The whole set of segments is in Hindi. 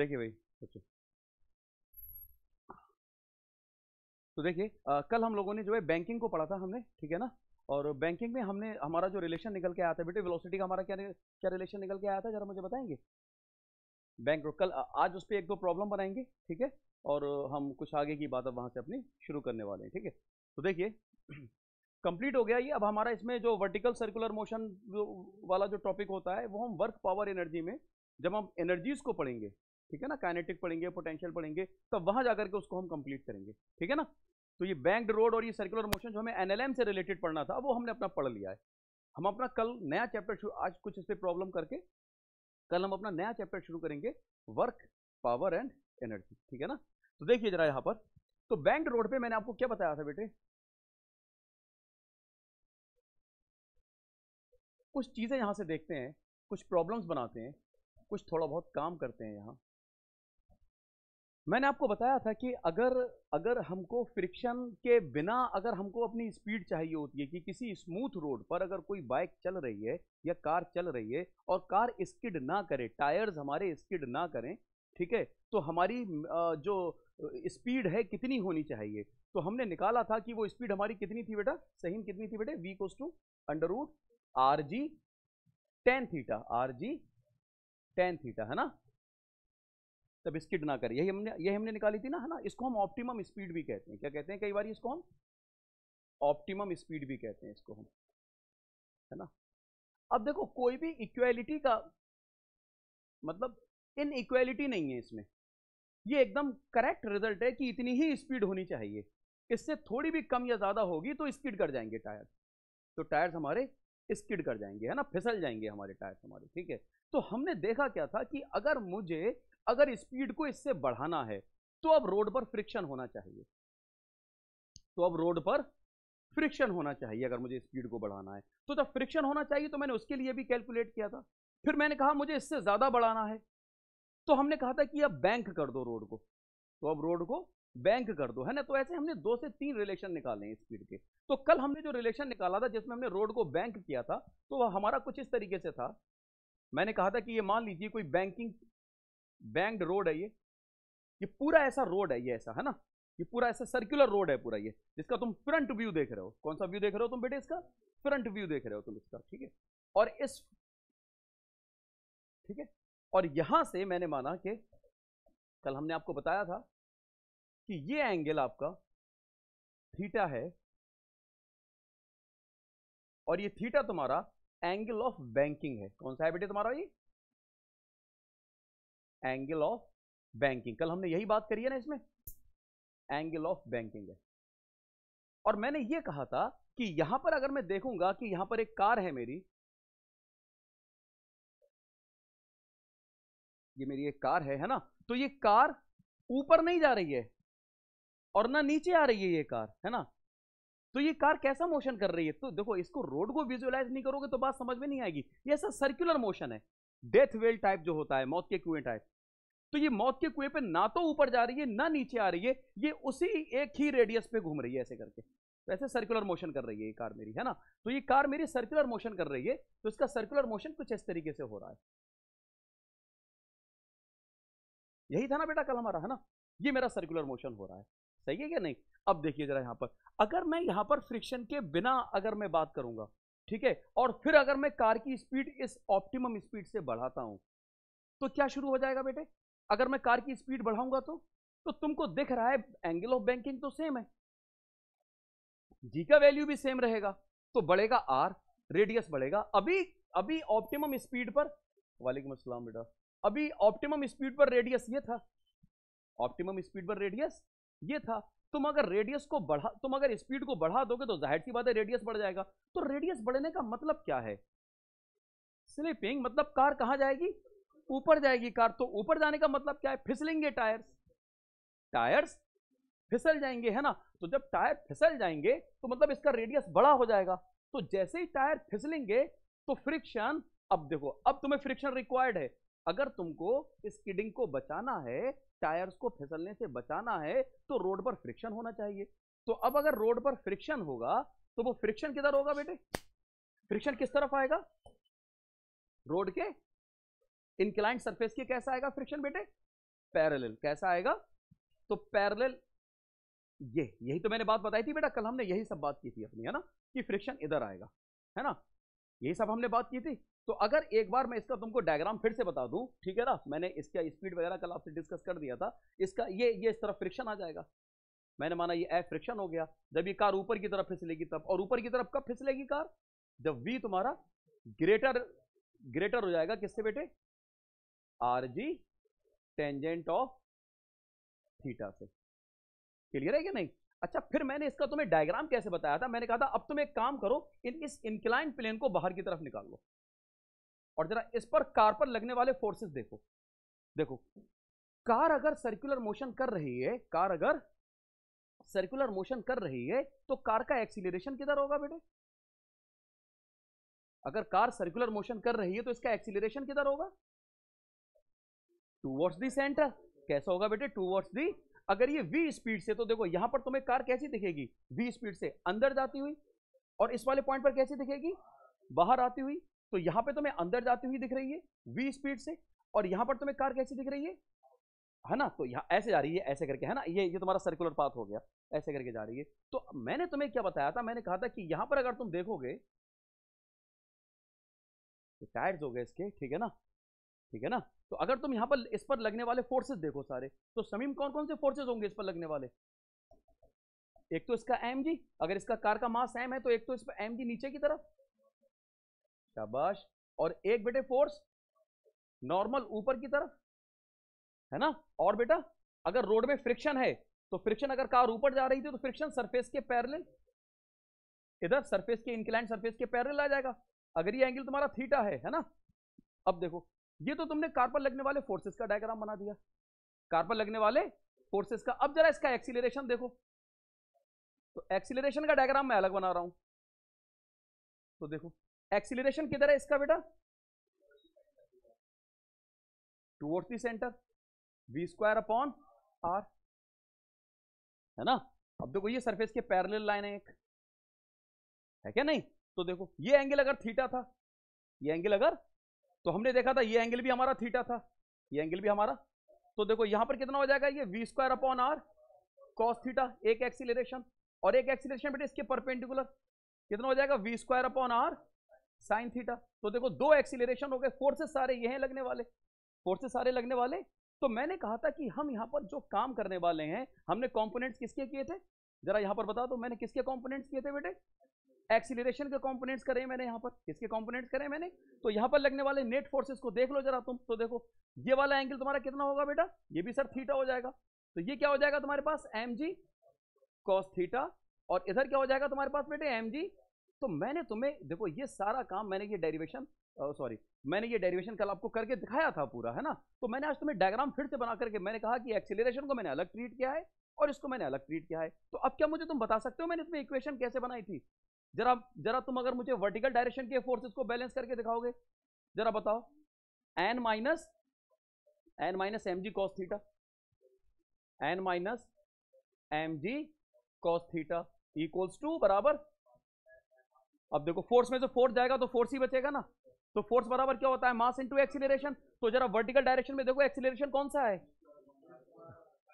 देखिए भाई बच्चों, तो देखिए कल हम लोगों ने जो है बैंकिंग को पढ़ा था हमने, ठीक है ना। और बैंकिंग में हमने हमारा जो रिलेशन निकल के आया था बेटे, वेलोसिटी का हमारा क्या क्या रिलेशन निकल के आया था, जरा मुझे बताएंगे। बैंक रोड कल आज उस पर एक दो प्रॉब्लम बनाएंगे, ठीक है। और हम कुछ आगे की बात अब वहां से अपनी शुरू करने वाले हैं, ठीक है। तो देखिए कंप्लीट हो गया ये। अब हमारा इसमें जो वर्टिकल सर्कुलर मोशन वाला जो टॉपिक होता है वो हम वर्क पावर एनर्जी में जब हम एनर्जीज को पढ़ेंगे, ठीक है ना, काइनेटिक पढ़ेंगे, पोटेंशियल पढ़ेंगे, तब वहां जाकर के उसको हम कंप्लीट करेंगे, ठीक है ना। तो ये बैंक्ड रोड और ये सर्कुलर मोशन जो हमें एनएलएम से रिलेटेड पढ़ना था वो हमने अपना पढ़ लिया है। हम अपना कल नया चैप्टर आज कुछ इस पर प्रॉब्लम करके कल हम अपना नया चैप्टर शुरू करेंगे, वर्क पावर एंड एनर्जी, ठीक है ना। तो देखिए जरा यहां पर, तो बैंक्ड रोड पे मैंने आपको क्या बताया था बेटे, कुछ चीजें यहां से देखते हैं, कुछ प्रॉब्लम्स बनाते हैं, कुछ थोड़ा बहुत काम करते हैं यहां। मैंने आपको बताया था कि अगर अगर हमको फ्रिक्शन के बिना अगर हमको अपनी स्पीड चाहिए होती है कि किसी स्मूथ रोड पर अगर कोई बाइक चल रही है या कार चल रही है और कार स्किड ना करे, टायर्स हमारे स्किड ना करें, ठीक है, तो हमारी जो स्पीड है कितनी होनी चाहिए। तो हमने निकाला था कि वो स्पीड हमारी कितनी थी बेटा, सही कितनी थी बेटे, v equals to under root are g tan theta, r g tan theta, है ना। तब स्किड ना करे, यही हमने निकाली थी ना, है ना। इसको हम ऑप्टिमम स्पीड भी कहते हैं, क्या कहते हैं, कई बार इसको हम ऑप्टिमम स्पीड भी कहते हैं इसको हम, है ना। अब देखो कोई भी इक्वेलिटी का मतलब इन इक्वेलिटी नहीं है इसमें, ये एकदम करेक्ट रिजल्ट है कि इतनी ही स्पीड होनी चाहिए, इससे थोड़ी भी कम या ज्यादा होगी तो स्किड कर जाएंगे टायर, तो टायर्स हमारे स्किड कर जाएंगे, है ना, फिसल जाएंगे हमारे टायर्स हमारे, ठीक है। तो हमने देखा क्या था कि अगर स्पीड को इससे बढ़ाना है तो अब रोड पर फ्रिक्शन होना चाहिए, तो अब रोड पर फ्रिक्शन होना चाहिए अगर मुझे स्पीड को बढ़ाना है। तो जब फ्रिक्शन होना चाहिए तो मैंने उसके लिए भी कैलकुलेट किया था। फिर मैंने कहा मुझे इससे ज्यादा बढ़ाना है, तो हमने कहा था कि अब बैंक कर दो रोड को, तो अब रोड को बैंक कर दो, है ना। तो ऐसे हमने 2 से 3 रिलेशन निकाले हैं स्पीड के। तो कल हमने जो रिलेशन निकाला था जिसमें हमने रोड को बैंक किया था, तो वह हमारा कुछ इस तरीके से था। मैंने कहा था कि ये मान लीजिए कोई बैंक्ड रोड है, ये पूरा ऐसा रोड है, ये ऐसा, है ना, ये पूरा ऐसा सर्कुलर रोड है पूरा, ये जिसका तुम फ्रंट व्यू देख रहे हो। कौन सा व्यू देख रहे हो तुम बेटे, इसका फ्रंट व्यू देख रहे हो तुम इसका, ठीक है। और इस ठीक है, और यहां से मैंने माना कि कल हमने आपको बताया था कि ये एंगल आपका थीटा है और ये थीटा तुम्हारा एंगल ऑफ बैंकिंग है। कौन सा है बेटे तुम्हारा, ये एंगल ऑफ बैंकिंग, कल हमने यही बात करी है ना, इसमें एंगल ऑफ बैंकिंग है। और मैंने ये कहा था कि यहां पर अगर मैं देखूंगा कि यहां पर एक कार है मेरी, ये मेरी एक कार है ना, तो ये कार ऊपर नहीं जा रही है और ना नीचे आ रही है ये कार, है ना। तो ये कार कैसा मोशन कर रही है, तो देखो इसको रोड को विजुअलाइज नहीं करोगे तो बात समझ में नहीं आएगी। ये ऐसा सर्कुलर मोशन है, डेथ वेल टाइप जो होता है, मौत के कुएं टाइप। तो ये मौत के कुएं पे ना तो ऊपर जा रही है ना नीचे आ रही है, ये उसी एक ही रेडियस पे घूम रही है ऐसे करके। तो ऐसे सर्कुलर मोशन कर रही है ये कार मेरी, है ना। तो ये कार मेरी सर्कुलर मोशन कर रही है, तो इसका सर्कुलर मोशन कुछ इस तरीके से हो रहा है। यही था ना बेटा कल हमारा, है ना, ये मेरा सर्कुलर मोशन हो रहा है, सही है क्या नहीं। अब देखिए जरा यहां पर, अगर मैं यहां पर फ्रिक्शन के बिना अगर मैं बात करूंगा, ठीक है, और फिर अगर मैं कार की स्पीड इस ऑप्टिमम स्पीड से बढ़ाता हूं, तो क्या शुरू हो जाएगा बेटे, अगर मैं कार की स्पीड बढ़ाऊंगा तो तुमको दिख रहा है एंगल ऑफ बैंकिंग तो सेम है, जी का वैल्यू भी सेम रहेगा, तो बढ़ेगा आर, रेडियस बढ़ेगा। अभी अभी ऑप्टिमम स्पीड पर, वालेकुम अस्सलाम बेटा, अभी ऑप्टिमम स्पीड पर रेडियस ये था, ऑप्टिमम स्पीड पर रेडियस ये था। तुम अगर स्पीड को बढ़ा दोगे तो जाहिर सी बात है रेडियस बढ़ जाएगा। तो रेडियस बढ़ने का मतलब क्या है, स्लिपिंग, मतलब कार कहां जाएगी, ऊपर जाएगी कार। तो ऊपर जाने का मतलब क्या है, फिसलेंगे टायर्स, टायर्स फिसल जाएंगे, है ना। तो जब टायर फिसल जाएंगे तो मतलब इसका रेडियस बड़ा हो जाएगा। तो जैसे ही टायर फिसलेंगे तो फ्रिक्शन, अब देखो अब तुम्हें फ्रिक्शन रिक्वायर्ड है, अगर तुमको स्किडिंग को बचाना है, टायर्स को फिसलने से बचाना है, तो रोड पर फ्रिक्शन होना चाहिए। तो अब अगर रोड पर फ्रिक्शन होगा तो वो फ्रिक्शन किधर होगा बेटे, फ्रिक्शन किस तरफ आएगा, रोड के इंक्लाइंड सरफेस के कैसा आएगा फ्रिक्शन बेटे, पैरेलल। कैसा आएगा? तो पैरेलल, यही तो मैंने बात बताई थी बेटा, कल हमने यही सब बात की थी अपनी, है ना, कि फ्रिक्शन इधर आएगा, है ना, यही सब हमने बात की थी। तो अगर एक बार मैं इसका तुमको डायग्राम फिर से बता दूं, ठीक है ना, मैंने इसका स्पीड वगैरह कल आपसे डिस्कस कर दिया था, इसका ये इस तरफ फ्रिक्शन आ जाएगा, मैंने माना ये एफ फ्रिक्शन हो गया। जब ये कार ऊपर की तरफ फिसलेगी तब, और ऊपर की तरफ कब फिसलेगी कार? जब वी तुम्हारा ग्रेटर हो जाएगा किससे बेटे? R G tangent of theta से। क्लियर है कि नहीं? अच्छा, फिर मैंने इसका तुम्हें डायग्राम कैसे बताया था? मैंने कहा था अब तुम एक काम करो, इस इंक्लाइन प्लेन को बाहर की तरफ निकाल लो और जरा इस पर कार पर लगने वाले फोर्सेस देखो। देखो, कार अगर सर्कुलर मोशन कर रही है, कार अगर सर्कुलर मोशन कर रही है तो कार का एक्सीलरेशन किधर होगा बेटे? अगर कार सर्कुलर मोशन कर रही है तो इसका एक्सीलरेशन किधर होगा? Towards the centre. कैसा होगा बेटे? Towards the. अगर ये v स्पीड से, तो देखो यहां पर तुम्हें कार कैसी दिखेगी? v स्पीड से अंदर जाती हुई, और इस वाले पॉइंट पर कैसी दिखेगी? बाहर आती हुई। तो यहां पे तुम्हें अंदर जाती हुई दिख रही है v स्पीड से, और यहां पर तुम्हें कार कैसी दिख रही है ना, तो यहां ऐसे जा रही है, ऐसे करके, है ना, ये तुम्हारा सर्कुलर पाथ हो गया, ऐसे करके जा रही है। तो मैंने तुम्हें क्या बताया था? मैंने कहा था कि यहां पर अगर तुम देखोगे, टायर्स हो गए इसके, ठीक है ना, ठीक है ना, तो अगर तुम यहां पर इस पर लगने वाले फोर्सेस देखो सारे, तो समीम कौन कौन से फोर्सेस होंगे इस पर लगने वाले? एक तो इसका mg, अगर इसका कार का मास m है तो एक तो इस पर mg नीचे की तरफ, शाबाश, और एक बेटे फोर्स नॉर्मल ऊपर की तरफ, है ना। और बेटा अगर रोड में फ्रिक्शन है तो फ्रिक्शन, अगर कार ऊपर जा रही थी तो फ्रिक्शन सरफेस के पैरेलल, इधर सरफेस के इंक्लाइन सरफेस के पैरेलल आ जाएगा, अगर ये एंगल तुम्हारा थीटा है ना। अब देखो, ये तो तुमने कार पर लगने वाले फोर्सेस का डायग्राम बना दिया, कार पर लगने वाले फोर्सेस का। अब जरा इसका एक्सीलरेशन देखो, तो एक्सीलरेशन का डायग्राम मैं अलग बना रहा हूं। तो देखो एक्सीलरेशन किधर है इसका बेटा? Towards the centre, v square upon r, है ना। अब देखो ये सरफेस के पैरेलल लाइन है एक, है क्या नहीं? तो देखो ये एंगल अगर थीटा था, ये एंगल अगर, तो हमने देखा था ये एंगल भी हमारा थीटा था, ये एंगल भी हमारा, तो देखो यहां पर कितना हो जाएगा? ये v square upon r cos theta, एक एक्सीलरेशन, और एक एक्सीलरेशन बेटे इसके परपेंडिकुलर, कितना हो जाएगा? v square upon r sign theta. तो देखो दो एक्सीलरेशन हो गए, फोर्सेस सारे ये हैं लगने वाले, फोर्सेस सारे लगने वाले। तो मैंने कहा था कि हम यहां पर जो काम करने वाले हैं, हमने कंपोनेंट्स किसके किए थे? जरा यहां पर बता दो, मैंने किसके कंपोनेंट्स किए थे बेटे? एक्सीलरेशन के कंपोनेंट्स करे मैंने यहां पर। किसके कंपोनेंट्स करे मैंने? तो यहां पर लगने वाले नेट फोर्सेस को देख लो जरा तुम। तो देखो ये वाला एंगल तुम्हारा कितना होगा बेटा? ये भी सर थीटा हो जाएगा। तो ये क्या हो जाएगा तुम्हारे पास? mg cos थीटा, और इधर क्या हो जाएगा तुम्हारे पास बेटे? mg। तो मैंने तुम्हें देखो ये सारा काम, मैंने ये डेरिवेशन, सॉरी, मैंने ये डेरिवेशन कल आपको करके दिखाया था पूरा, है ना। तो मैंने आज तुम्हें डायग्राम फिर से बना करके मैंने कहा कि एक्सीलरेशन को मैंने अलग ट्रीट किया है और इसको मैंने अलग ट्रीट किया है। तो अब क्या मुझे तुम बता सकते हो मैंने इसमें इक्वेशन कैसे बनाई थी? जरा जरा तुम अगर मुझे वर्टिकल डायरेक्शन के फोर्सेस को बैलेंस करके दिखाओगे, जरा बताओ। N minus M G cos theta, N minus M G cos theta equals to बराबर, अब देखो फोर्स में से फोर्स जाएगा तो फोर्स ही बचेगा ना, तो फोर्स बराबर क्या होता है? Mass into acceleration. तो जरा वर्टिकल डायरेक्शन में देखो एक्सीलरेशन कौन सा है?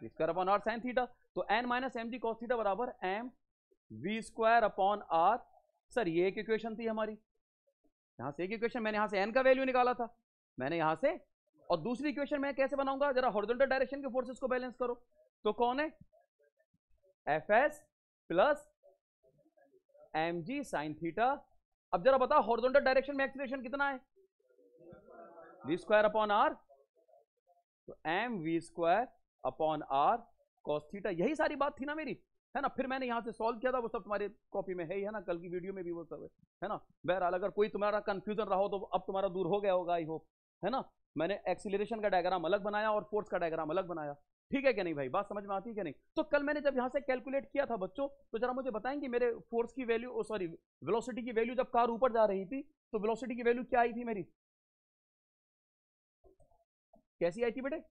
Square upon R sine theta. तो N minus M G cos theta बराबर M we square upon R. Sir ये एक इक्वेशन थी हमारी, यहां से एक इक्वेशन, मैंने यहां से एन का वैल्यू निकाला था, मैंने यहां से, और दूसरी इक्वेशन मैं कैसे बनाऊंगा? जरा हॉरिजॉन्टल डायरेक्शन के फोर्सेस को बैलेंस करो, तो कौन है? F s plus m g sine theta. अब जरा बताओ हॉरिजॉन्टल डायरेक्शन में एक्सीलरेशन कितना है? वी स्क्वायर अपॉन आर, तो m we square upon r cos theta. यही सारी बात थी ना मेरी, है ना। फिर मैंने यहां से सॉल्व किया था, वो सब तुम्हारे कॉपी में है ही, है ना, कल की वीडियो में भी वो सब है ना। बहरहाल अगर कोई तुम्हारा कंफ्यूजन रहा हो तो अब तुम्हारा दूर हो गया होगा, आई होप, है ना। मैंने एक्सीलरेशन का डायग्राम अलग बनाया और फोर्स का डायग्राम अलग बनाया, ठीक है क्या नहीं भाई? बात समझ में आती है क्या नहीं? तो कल मैंने जब यहां से कैलकुलेट किया था बच्चों, तो जरा मुझे बताएंगे मेरे फोर्स की वैल्यू, सॉरी वेलोसिटी की वैल्यू, जब कार ऊपर जा रही थी तो वेलोसिटी की वैल्यू क्या आई थी मेरी? कैसी आई थी बेटे?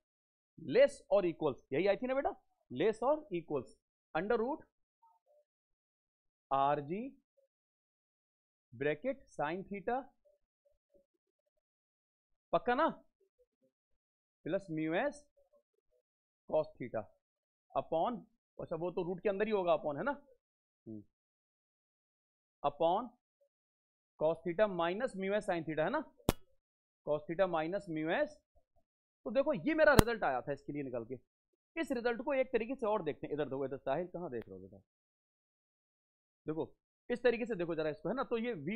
लेस और इक्वल्स, यही आई थी ना बेटा, लेस और equals, under root are g bracket sine theta, पक्का ना, plus mu s cos theta upon, अच्छा वो तो रूट के अंदर ही होगा अपॉन, है ना, upon cos theta minus mu S sine theta, है ना, cos theta minus mu S. तो देखो ये मेरा रिजल्ट आया था इसके लिए निकल के। इस रिजल्ट को एक तरीके से और देखते हैं, इधर देखो, इधर साहिल कहाँ देख रहे हो बेटा, देखो इस तरीके से देखो जरा इसको, है ना, तो ये वी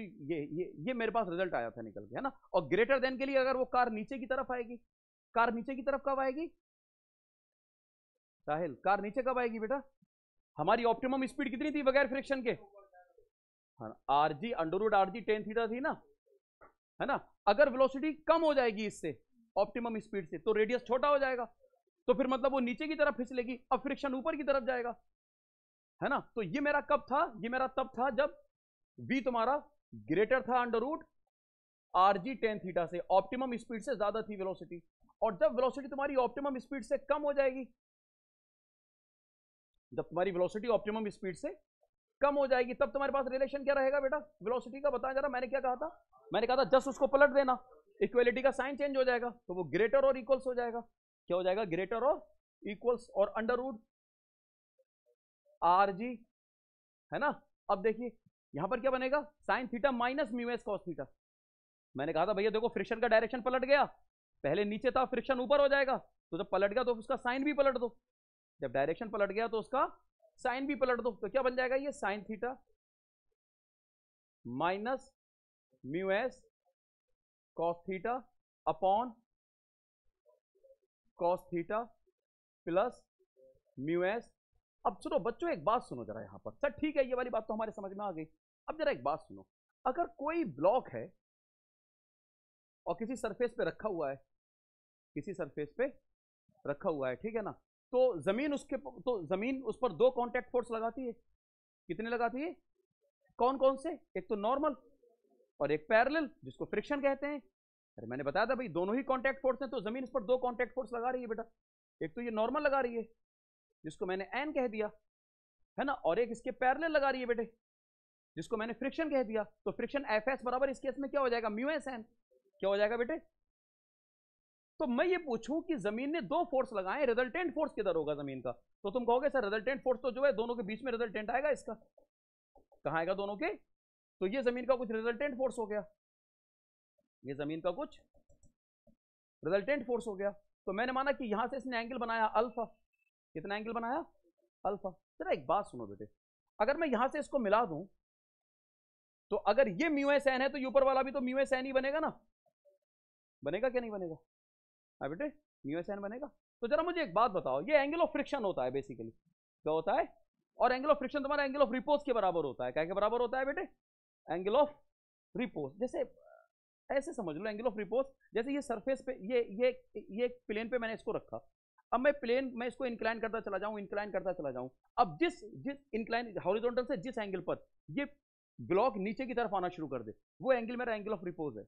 ये मेरे पास रिजल्ट आया था निकल के, है ना। और ग्रेटर देन के लिए अगर वो कार नीचे की तरफ आएगी, कार नीचे की तरफ कब आएगी साहिल, कार नीचे कब आएगी बेटा, हमारी ऑप्टिमम स्पीड कितनी थी बगैर फ्रिक्शन के, हाँ r g under root are g tan theta थी ना, है ना। अगर वेलोसिटी कम हो जाएगी इससे ऑप्टिमम स्पीड से तो रेडियस छोटा हो जाएगा, तो फिर मतलब वो नीचे की तरफ फिसलेगी, अब फ्रिक्शन ऊपर की तरफ जाएगा, है ना। तो ये मेरा कब था, ये मेरा तब था जब v तुम्हारा ग्रेटर था under root are g tan theta से, ऑप्टिमम स्पीड से ज्यादा थी वेलोसिटी। और जब वेलोसिटी तुम्हारी ऑप्टिमम स्पीड से कम हो जाएगी, जब तुम्हारी वेलोसिटी ऑप्टिमम स्पीड से कम हो जाएगी, तब तुम्हारे पास रिलेशन क्या रहेगा बेटा वेलोसिटी का, बताया जरा, मैंने क्या कहा था, मैंने कहा था जस्ट उसको पलट देना, इक्वलिटी का साइन चेंज हो जाएगा, तो वो ग्रेटर और इक्वल्स हो जाएगा, क्या हो जाएगा, ग्रेटर और इक्वल्स, और अंडर रूट आर जी, है ना। अब देखिए यहां पर क्या बनेगा, sine theta minus mu s cos theta. मैंने कहा था भैया देखो फ्रिक्शन का डायरेक्शन पलट गया, पहले नीचे था फ्रिक्शन ऊपर हो जाएगा, तो जब पलट गया तो उसका साइन भी पलट दो, जब डायरेक्शन पलट गया तो उसका साइन भी पलट दो, तो क्या बन जाएगा ये sine theta minus mu s cos theta upon cos theta plus mu S. अब सुनो बच्चों एक बात सुनो जरा यहां पर, सर ठीक है ये वाली बात तो हमारे समझ में आ गई, अब जरा एक बात सुनो, अगर कोई ब्लॉक है और किसी सरफेस पे रखा हुआ है, किसी सरफेस पे रखा हुआ है, ठीक है ना, तो जमीन उसके, तो जमीन उस पर दो कांटेक्ट फोर्स लगाती है, कितने लगाती है, कौन कौन से, एक तो नॉर्मल और एक पैरेलल जिसको फ्रिक्शन कहते हैं। अरे मैंने बताया था भाई दोनों ही कांटेक्ट फोर्स हैं, तो जमीन इस पर दो कांटेक्ट फोर्स लगा रही है बेटा, एक तो ये नॉर्मल लगा रही है जिसको मैंने एन कह दिया, है ना, और एक इसके पैरेलल लगा रही है बेटे जिसको मैंने फ्रिक्शन कह दिया। तो फ्रिक्शन एफ एस बराबर इस केस में क्या हो जाएगा, म्यू एस एन, क्या हो जाएगा बेटे। तो मैं ये पूछूं कि जमीन ने दो फोर्स लगाए, रिजल्टेंट फोर्स किधर होगा जमीन का, तो तुम कहोगे सर रिजल्टेंट फोर्स तो जो है दोनों के बीच में रिजल्टेंट आएगा, इसका कहां आएगा दोनों के, तो ये जमीन का कुछ रिजल्टेंट फोर्स हो गया, ये जमीन का कुछ रिजल्टेंट फोर्स हो गया। तो मैंने माना कि यहां से इसने एंगल बनाया अल्फा, कितना एंगल बनाया अल्फा। जरा एक बात सुनो बेटे, अगर मैं यहां से इसको मिला दूं तो अगर ये म्यू एस एन है तो ऊपर वाला भी तो म्यू एस एन ही बनेगा ना, बनेगा क्या नहीं बनेगा, हाँ बेटे म्यू एस एन बनेगा। तो जरा मुझे एक बात बताओ, ये एंगल ऑफ फ्रिक्शन होता है बेसिकली, क्या होता है, और एंगल ऑफ फ्रिक्शन तुम्हारा एंगल ऑफ रिपोज के बराबर होता है, क्या के बराबर होता है बेटे, एंगल ऑफ रिपोज। जैसे ऐसे समझ लो एंगल ऑफ रिपोज, जैसे ये सरफेस पे ये प्लेन पे मैंने इसको रखा, अब मैं प्लेन में इसको इंक्लाइन करता चला जाऊं, इंक्लाइन करता चला जाऊं, अब जिस जिस इंक्लाइन हॉरिजॉन्टल से जिस एंगल पर ये ब्लॉक नीचे की तरफ आना शुरू कर दे, वो एंगल मेरा एंगल ऑफ रिपोज है,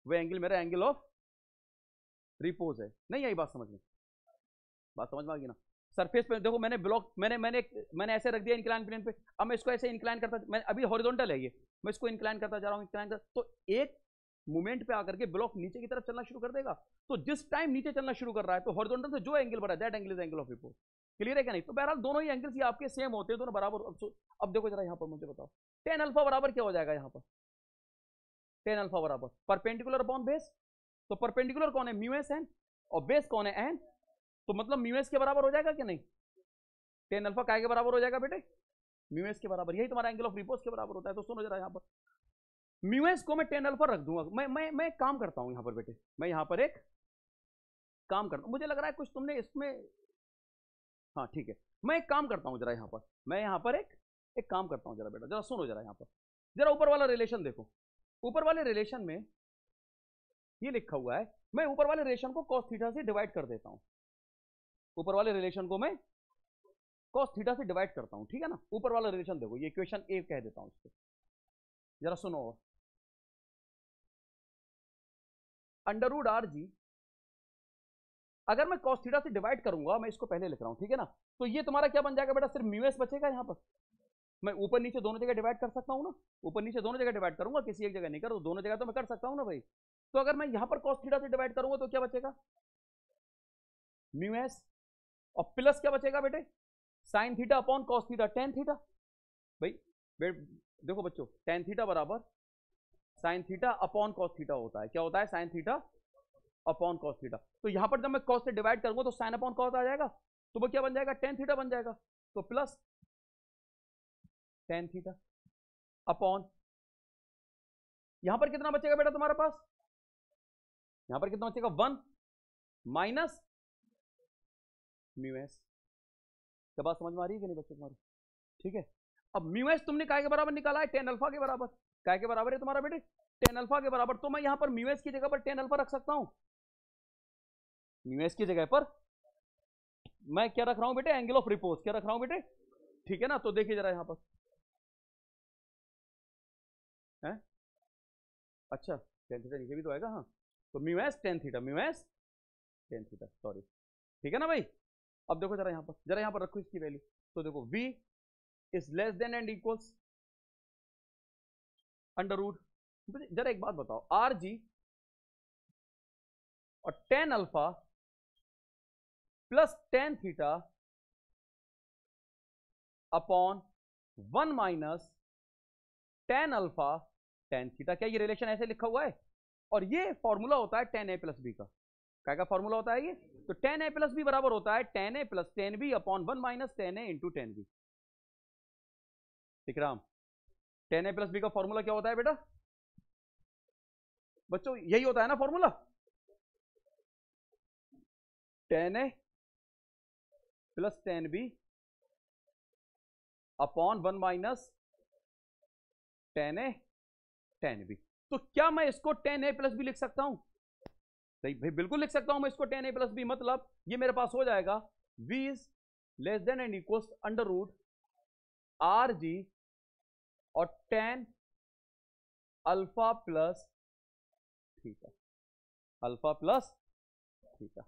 वो एंगल मेरा एंगल ऑफ रिपोज है। नहीं आई बात समझ में, बात समझ में आ गई ना। सरफेस पे देखो मैंने ब्लॉक मैंने ऐसे रख दिया इंक्लाइन प्लेन पे, अब मैं इसको ऐसे इंक्लाइन करता, मैं अभी हॉरिजॉन्टल है ये, मैं इसको इंक्लाइन करता जा रहा हूं, इंक्लाइन कर, तो एक मूवमेंट पे आकर के ब्लॉक नीचे की तरफ चलना शुरू कर देगा। तो जिस टाइम नीचे चलना शुरू कर रहा है तो हॉरिजॉन्टल से जो एंगल बढ़ा, that angle is angle of repose. Clear है क्या नहीं। तो बहरहाल दोनों ही एंगल्स ये आपके सेम होते हैं, दोनों बराबर। अब देखो जरा यहां पर मुझे बताओ, टेन अल्फा बराबर क्या हो जाएगा यहां पर, टेन अल्फा बराबर परपेंडिकुलर अपॉन बेस, तो परपेंडिकुलर कौन है, म्यू एस एन, और बेस कौन है, एन, तो मतलब म्यू एस के बराबर हो जाएगा कि नहीं, टेन अल्फा काय के बराबर हो जाएगा बेटे, म्यू एस के बराबर, यही तुम्हारा एंगल ऑफ रिपोज के बराबर होता है। तो सुनो जरा यहां पर म्यू एस को मैं टेन अल्फा रख दूंगा, मैं एक काम करता हूं यहां पर बेटे, मैं यहां पर एक काम करता हूं, मुझे लग रहा है कुछ तुमने इसमें, हाँ ठीक है, मैं एक काम करता हूं जरा यहां पर, मैं यहां पर एक काम करता हूं जरा बेटा, जरा सुनो जरा यहां पर, जरा ऊपर वाला रिलेशन देखो, ऊपर वाले रिलेशन में ये लिखा हुआ है, मैं ऊपर वाले रिलेशन को cos थीटा से डिवाइड कर देता हूं, ऊपर वाले रिलेशन को मैं cos थीटा से डिवाइड करता हूं, ठीक है ना। ऊपर वाला रिलेशन देखो, ये इक्वेशन ए कह देता हूं इसको, जरा सुनो, अंडर रूट आर जी, अगर मैं cos थीटा से डिवाइड करूंगा, मैं इसको पहले लिख रहा हूं, ठीक है ना, तो ये तुम्हारा क्या बन जाएगा बेटा, सिर्फ म्यू एस बचेगा यहां पर। मैं ऊपर नीचे दोनों जगह डिवाइड कर सकता हूं ना, ऊपर नीचे दोनों जगह डिवाइड करूंगा, किसी एक जगह नहीं करूँ, दोनों जगह तो मैं कर सकता हूं ना भाई। तो अगर मैं यहां पर cos थीटा से डिवाइड करूंगा तो क्या बचेगा, म्यू एस और प्लस क्या बचेगा बेटे, sine theta upon cos theta, tan theta. भाई देखो बच्चों, टेन थीटा बराबर sine theta upon cos theta होता है। क्या होता है, sine theta upon cos theta. तो यहां पर जब मैं कॉस से डिवाइड करूंगा तो साइन अपॉन कॉस आ जाएगा, तो वो क्या बन जाएगा, टेन थीटा बन जाएगा। तो प्लस टेन थीटा अपॉन, यहां पर कितना बचेगा बेटा तुम्हारे पास, यहां पर कितना बचेगा, वन माइनस म्यू एस। क्या बात समझ में आ रही है कि नहीं बच्चों तुम्हारी? ठीक है। अब म्यू एस तुमने काय के बराबर निकाला है, टेन अल्फा के बराबर। काय के बराबर है तुम्हारा बेटे, टेन अल्फा के बराबर। तो मैं यहां पर म्यू एस की जगह पर टेन अल्फा रख सकता हूं। म्यू एस की जगह पर मैं क्या रख रहा हूं बेटे, एंगल ऑफ रिपोज। क्या रख रहा हूं बेटे, ठीक है ना। तो देखिए जरा यहां पर है, अच्छा टेन थीटा नीचे भी तो आएगा, हाँ। तो mu S tan theta, mu S tan theta, sorry, ठीक है ना भाई। अब देखो जरा यहां पर, जरा यहां पर रखो इसकी वैल्यू। तो देखो v is less than and equals under root. जरा एक बात बताओ, आर जी और tan alpha plus tan theta upon one minus tan alpha tan theta, क्या ये रिलेशन ऐसे लिखा हुआ है? और ये फॉर्मूला होता है टेन ए प्लस बी का। क्या का फॉर्मूला होता है ये? तो टेन ए प्लस बी बराबर होता है tan A plus tan B upon one minus tan A into tan B. Vikram, tan A plus B का फॉर्मूला क्या होता है बेटा? बच्चों यही होता है ना formula, tan A plus tan B upon one minus tan A tan B. तो क्या मैं इसको टेन ए प्लस बी लिख सकता हूं? सही भाई, बिल्कुल लिख सकता हूं मैं इसको टेन ए प्लस बी। मतलब ये मेरे पास हो जाएगा v is less than and equals under root R G और tan alpha plus theta, alpha plus theta,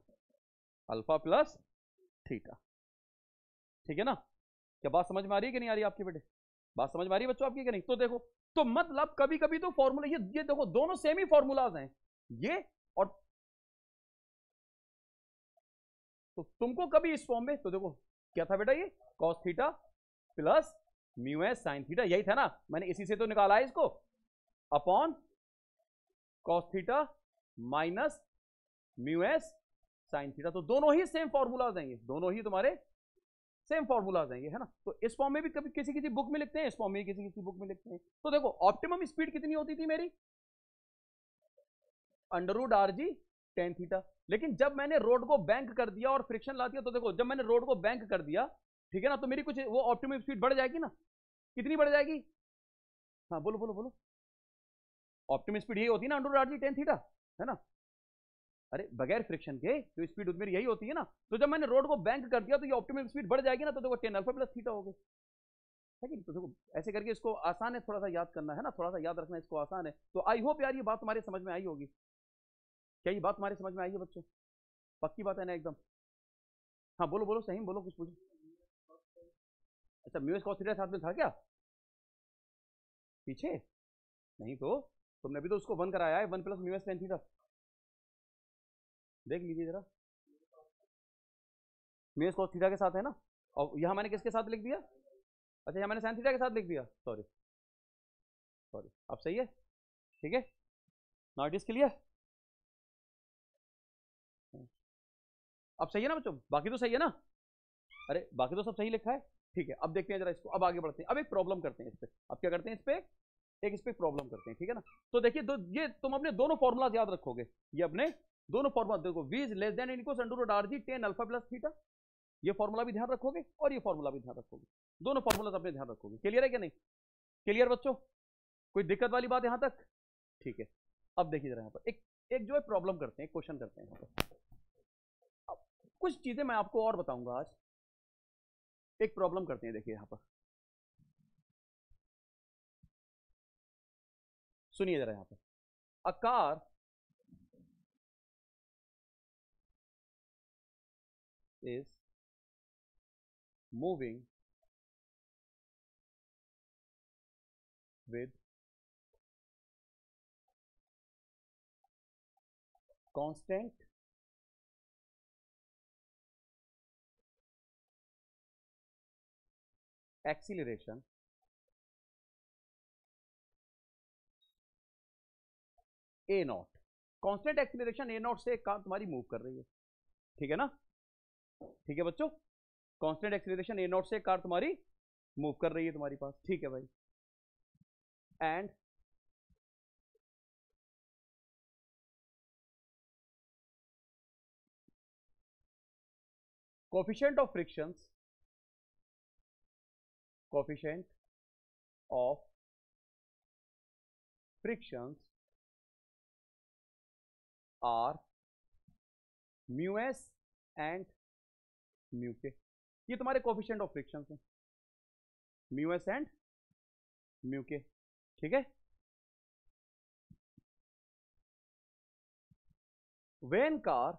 alpha plus theta. ठीक है ना? क्या बात समझ में आ रही है कि नहीं आ रही आपकी बेटे? बात समझ में आ रही है बच्चों आपकी कि नहीं? तो देखो, तो मतलब कभी कभी तो फॉर्मूला ये देखो दोनों सेम ही फॉर्मूलाज हैं ये, और तो तुमको कभी इस फॉर्म में, तो देखो क्या था बेटा, ये cos theta plus mu S sine theta, यही था ना, मैंने इसी से तो निकाला है इसको, upon cos theta minus mu S sign theta. तो दोनों ही सेम फॉर्मूलाज हैं ये, दोनों ही तुम्हारे सेम फॉर्मूलाज हैं ये, है ना। तो इस फॉर्म में भी कभी किसी किसी बुक में लिखते हैं, इस फॉर्म में किसी किसी बुक में लिखते हैं। तो देखो ऑप्टिमम स्पीड कितनी होती थी मेरी, under root are g tan theta. लेकिन जब मैंने रोड को बैंक कर दिया और फ्रिक्शन ला दिया, तो देखो जब मैंने रोड को बैंक कर दिया, ठीक है ना, तो मेरी कुछ वो ऑप्टिमम स्पीड बढ़ जाएगी ना। कितनी बढ़ जाएगी? हाँ बोलो बोलो बोलो। ऑप्टिमम स्पीड यही होती है ना, under root are g tan theta, है ना। अरे बगैर फ्रिक्शन के जो स्पीड मेरी यही होती है ना। तो जब मैंने रोड को बैंक कर दिया तो ये ऑप्टिमम स्पीड बढ़ जाएगी ना, तो देखो टेन अल्फा प्लस थीटा हो गई, है कि नहीं? तो देखो ऐसे करके इसको आसान है थोड़ा सा याद करना, है ना, थोड़ा सा याद रखना इसको आसान है। तो आई होप यार ये बात तुम्हारे समझ में आई होगी। क्या ये बात तुम्हारी समझ में आई है बच्चों? पक्की बात है ना एकदम? हाँ बोलो बोलो, सही बोलो, कुछ पूछो। अच्छा म्यूएस कॉस थीटा साथ में था क्या पीछे? नहीं तो तुमने अभी तो उसको वन कराया है, one plus mu s tan theta, देख लीजिए जरा। म्यूएस कॉस थीटा के साथ है ना, और यहाँ मैंने किसके साथ लिख दिया? अच्छा यहाँ मैंने साइन थीटा के साथ लिख दिया, सॉरी सॉरी। अब सही है, ठीक है, नाउ इट इज क्लियर। अब सही है ना बच्चों, बाकी तो सही है ना? अरे बाकी तो सब सही लिखा है, ठीक है। अब देखते हैं जरा इसको, अब आगे बढ़ते हैं, अब एक प्रॉब्लम करते हैं इस पे। अब क्या करते हैं इस पे, एक इस पे प्रॉब्लम करते हैं, ठीक है ना। तो देखिए ये तुम अपने दोनों फॉर्मुलाज याद रखोगे, ये अपने दोनों फॉर्मुला देखो, v is less than equals under root are g tan alpha plus theta, ये फॉर्मुला भी ध्यान रखोगे और ये फॉर्मुला भी ध्यान रखोगे, दोनों फॉर्मुलाज अपने ध्यान रखोगे। क्लियर है क्या नहीं? क्लियर बच्चों, कोई दिक्कत वाली बात यहां तक? ठीक है। अब देखिए जरा यहाँ पर एक एक जो है प्रॉब्लम करते हैं, क्वेश्चन करते हैं यहाँ पर। अब कुछ चीजें मैं आपको और बताऊंगा आज, एक प्रॉब्लम करते हैं, देखिए यहाँ पर सुनिए जरा यहाँ पर। A car is moving with constant acceleration A not, constant acceleration A not से एक कार तुम्हारी मूव कर रही है, ठीक है ना, ठीक है बच्चों, कांस्टेंट एक्सीलरेशन ए नॉट से एक कार तुम्हारी मूव कर रही है तुम्हारी पास, ठीक है भाई, and coefficient of frictions, coefficient of frictions are mu s and mu k, ये तुम्हारे coefficient of frictions हैं, mu s and mu k, ठीक है। when car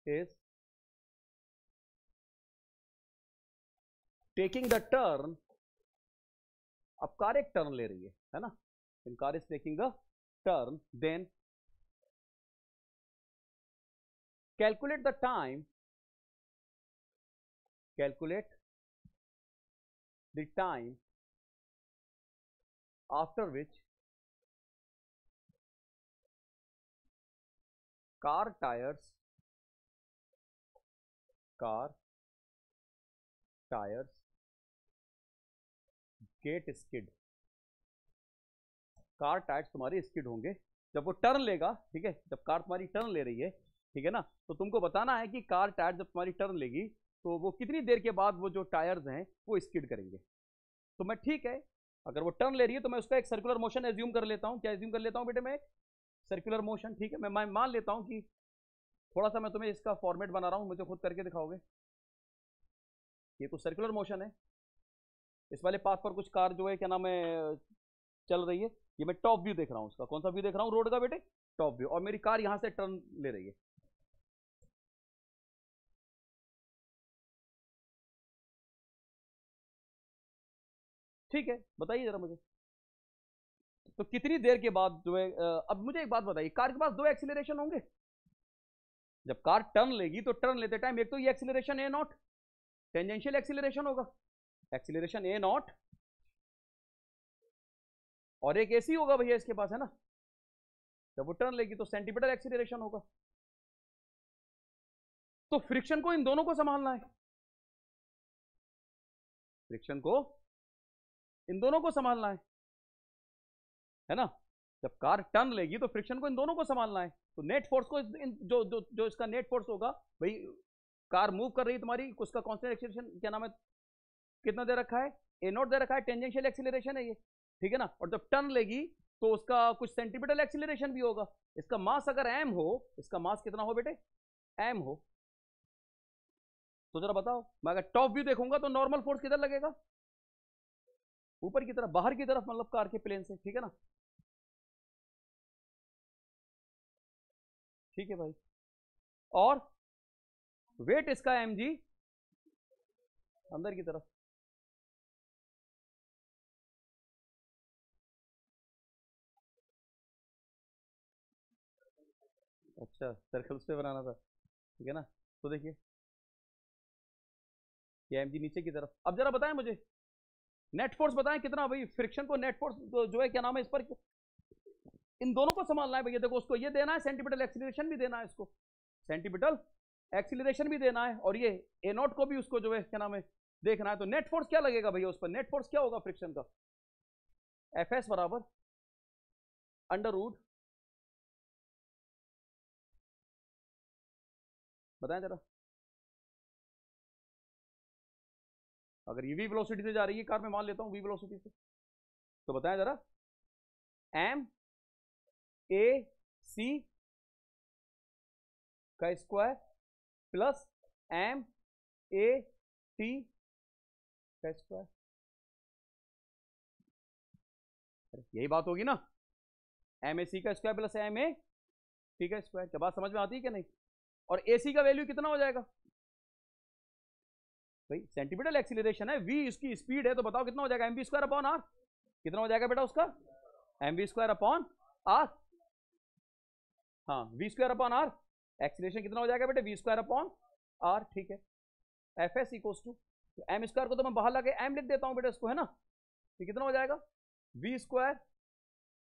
is taking the turn, अब कार एक टर्न ले रही है ना, when car is taking the turn, then calculate the time, calculate the time after which car tires get skid, car tyres तुम्हारी स्किड होंगे जब वो टर्न लेगा, ठीक है, जब कार तुम्हारी टर्न ले रही है, ठीक है ना, तो तुमको बताना है कि कार टायर जब तुम्हारी टर्न लेगी तो वो कितनी देर के बाद वो जो टायर्स हैं वो स्किड करेंगे। तो मैं ठीक है, अगर वो टर्न ले रही है तो मैं उसका एक सर्कुलर मोशन एज्यूम कर लेता हूँ, क्या एज्यूम कर लेता हूँ बेटे, मैं एक सर्कुलर मोशन, ठीक है, मैं मान लेता हूँ कि थोड़ा सा मैं तुम्हें इसका फॉर्मेट बना रहा हूँ, मुझे खुद करके दिखाओगे, ये कुछ सर्कुलर मोशन है, इस वाले पाथ पर कुछ कार जो है क्या नाम है चल रही है, ये मैं टॉप व्यू देख रहा हूँ, उसका कौन सा व्यू देख रहा हूँ, रोड का बेटे, टॉप व्यू, और मेरी कार यहां से टर्न ले रही है, ठीक है, बताइए जरा मुझे, तो कितनी देर के बाद जो है अब मुझे एक बात बताइए, कार के पास दो एक्सीलरेशन होंगे, जब कार टर्न लेगी तो टर्न लेते टाइम एक तो ये acceleration A not tangential acceleration होगा, एक्सीलरेशन ए नॉट, और एक ऐसी होगा भैया इसके पास, है ना, जब वो टर्न लेगी तो सेंटीमीटर एक्सीलरेशन होगा, तो फ्रिक्शन को इन दोनों को संभालना फ्रिक्शन को इन दोनों को संभालना है ना, जब कार टर्न लेगी तो फ्रिक्शन को इन दोनों को संभालना है, तो नेट फोर्स को जो जो जो इसका नेट फोर्स होगा भाई, कार मूव कर रही है तुम्हारी, उसका कांस्टेंट एक्सीलरेशन क्या नाम है, कितना दे रखा है, ए नॉट दे रखा है, टेंजेंशियल एक्सीलरेशन है ये, ठीक है ना, और जब टर्न लेगी तो उसका कुछ सेंटीमीटर एक्सीलरेशन भी होगा, इसका मास अगर एम हो, इसका मास कितना हो बेटे, एम हो, तो जरा बताओ, मैं अगर टॉप व्यू देखूंगा तो नॉर्मल फोर्स किधर लगेगा, ऊपर की तरफ, बाहर की तरफ, मतलब कार के प्लेन से, ठीक है ना, ठीक है भाई, और वेट इसका एम जी अंदर की तरफ, अच्छा सर्कल्स पे बनाना था, ठीक है ना, तो देखिए ये एम जी नीचे की तरफ, अब जरा बताएं मुझे नेट फोर्स बताएं कितना भाई, फ्रिक्शन को नेट फोर्स जो है क्या नाम है इस पर, इन दोनों को संभालना है भैया, देखो उसको ये देना है, सेंटीमीटर एक्सीलरेशन भी देना है इसको, सेंटीमीटर एक्सीलरेशन भी देना है, और ये ए नॉट को भी उसको जो है क्या नाम है देखना है, तो नेट फोर्स क्या लगेगा भैया उस पर, नेट फोर्स क्या होगा फ्रिक्शन का, एफ एस बराबर अंडर रूट, बताएं जरा, अगर ये वी वेलोसिटी से जा रही है कार, में मान लेता हूं वी वेलोसिटी से, तो बताएं जरा, एम ए सी का square plus M A T का स्क्वायर, यही बात होगी ना, एम ए सी का square plus M A T का स्क्वायर, क्या बात समझ में आती है क्या नहीं, और ए सी का वैल्यू कितना हो जाएगा भाई, सेंटीमीटर एक्सीलरेशन है, वी इसकी स्पीड है, तो बताओ कितना हो जाएगा, M B square upon R, कितना हो जाएगा बेटा उसका, M B square upon R, हाँ V square upon R, acceleration कितना हो जाएगा बेटे, वी स्क्वायर अपॉन आर, ठीक है, f s equals to m square को तो मैं बाहर लाके एम लिख देता हूं बेटा इसको, है ना। ये कितना हो जाएगा v square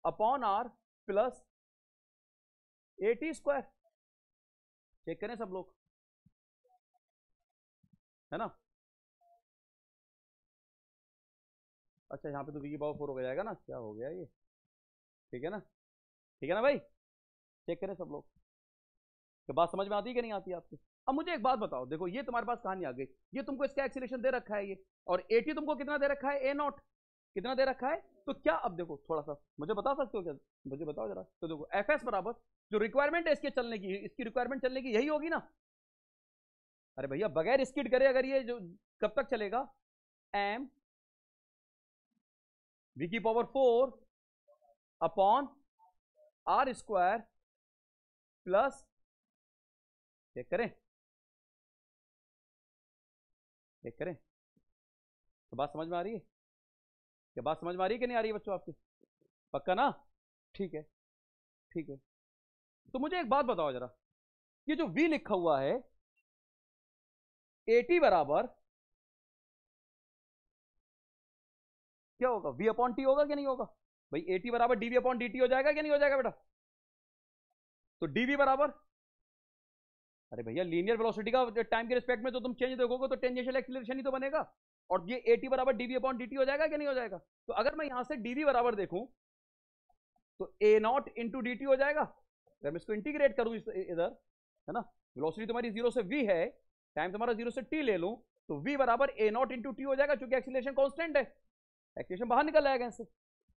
upon r plus a t square. Check करें सब लोग, है ना। अच्छा यहाँ पे तो वी की पावर 4 हो जाएगा ना, क्या हो गया ये, ठीक है ना, ठीक है ना भाई। चेक करें सब लोग, तो बात समझ में आती है कि नहीं आती आपको। अब मुझे एक बात बताओ, देखो ये तुम्हारे पास कहानी आ गई, ये तुमको इसका एक्सीलरेशन दे रखा है ये, और एटी तुमको कितना दे रखा है, ए नॉट कितना दे रखा है। तो क्या अब देखो थोड़ा सा मुझे बता सकते हो क्या, मुझे बताओ जरा। तो देखो एफ एस बराबर जो रिक्वायरमेंट है इसके चलने की, इसकी रिक्वायरमेंट चलने की यही होगी ना। अरे भैया बगैर स्किड करे अगर ये जो कब तक चलेगा, एम वी की power 4 upon are square plus, check करें, चेक करें, तो बात समझ में आ रही है, क्या बात समझ में आ रही है कि नहीं आ रही है बच्चों आपकी, पक्का ना, ठीक है, ठीक है। तो मुझे एक बात बताओ जरा, ये जो v लिखा हुआ है at बराबर क्या होगा, v अपॉन टी होगा कि नहीं होगा भाई, at बराबर dv अपॉन dt हो जाएगा कि नहीं हो जाएगा बेटा। तो dv बराबर, अरे भैया लीनियर वेलोसिटी का टाइम के रिस्पेक्ट में तो तुम चेंज देखोगे तो टेंजेंशियल एक्सीलरेशन ही तो बनेगा, और ये at बराबर dv अपॉन dt हो जाएगा कि नहीं हो जाएगा। तो अगर मैं यहां से dv बराबर देखूं तो a not into D T हो जाएगा, अगर मैं इसको इंटीग्रेट करूं इधर, है ना, वेलोसिटी तुम्हारी 0 से v है, टाइम तुम्हारा 0 से t ले लूं, तो v बराबर a नॉट इंटू टी हो जाएगा, क्योंकि एक्सीलरेशन कांस्टेंट है, एक्सीलरेशन बाहर निकल आएगा इससे।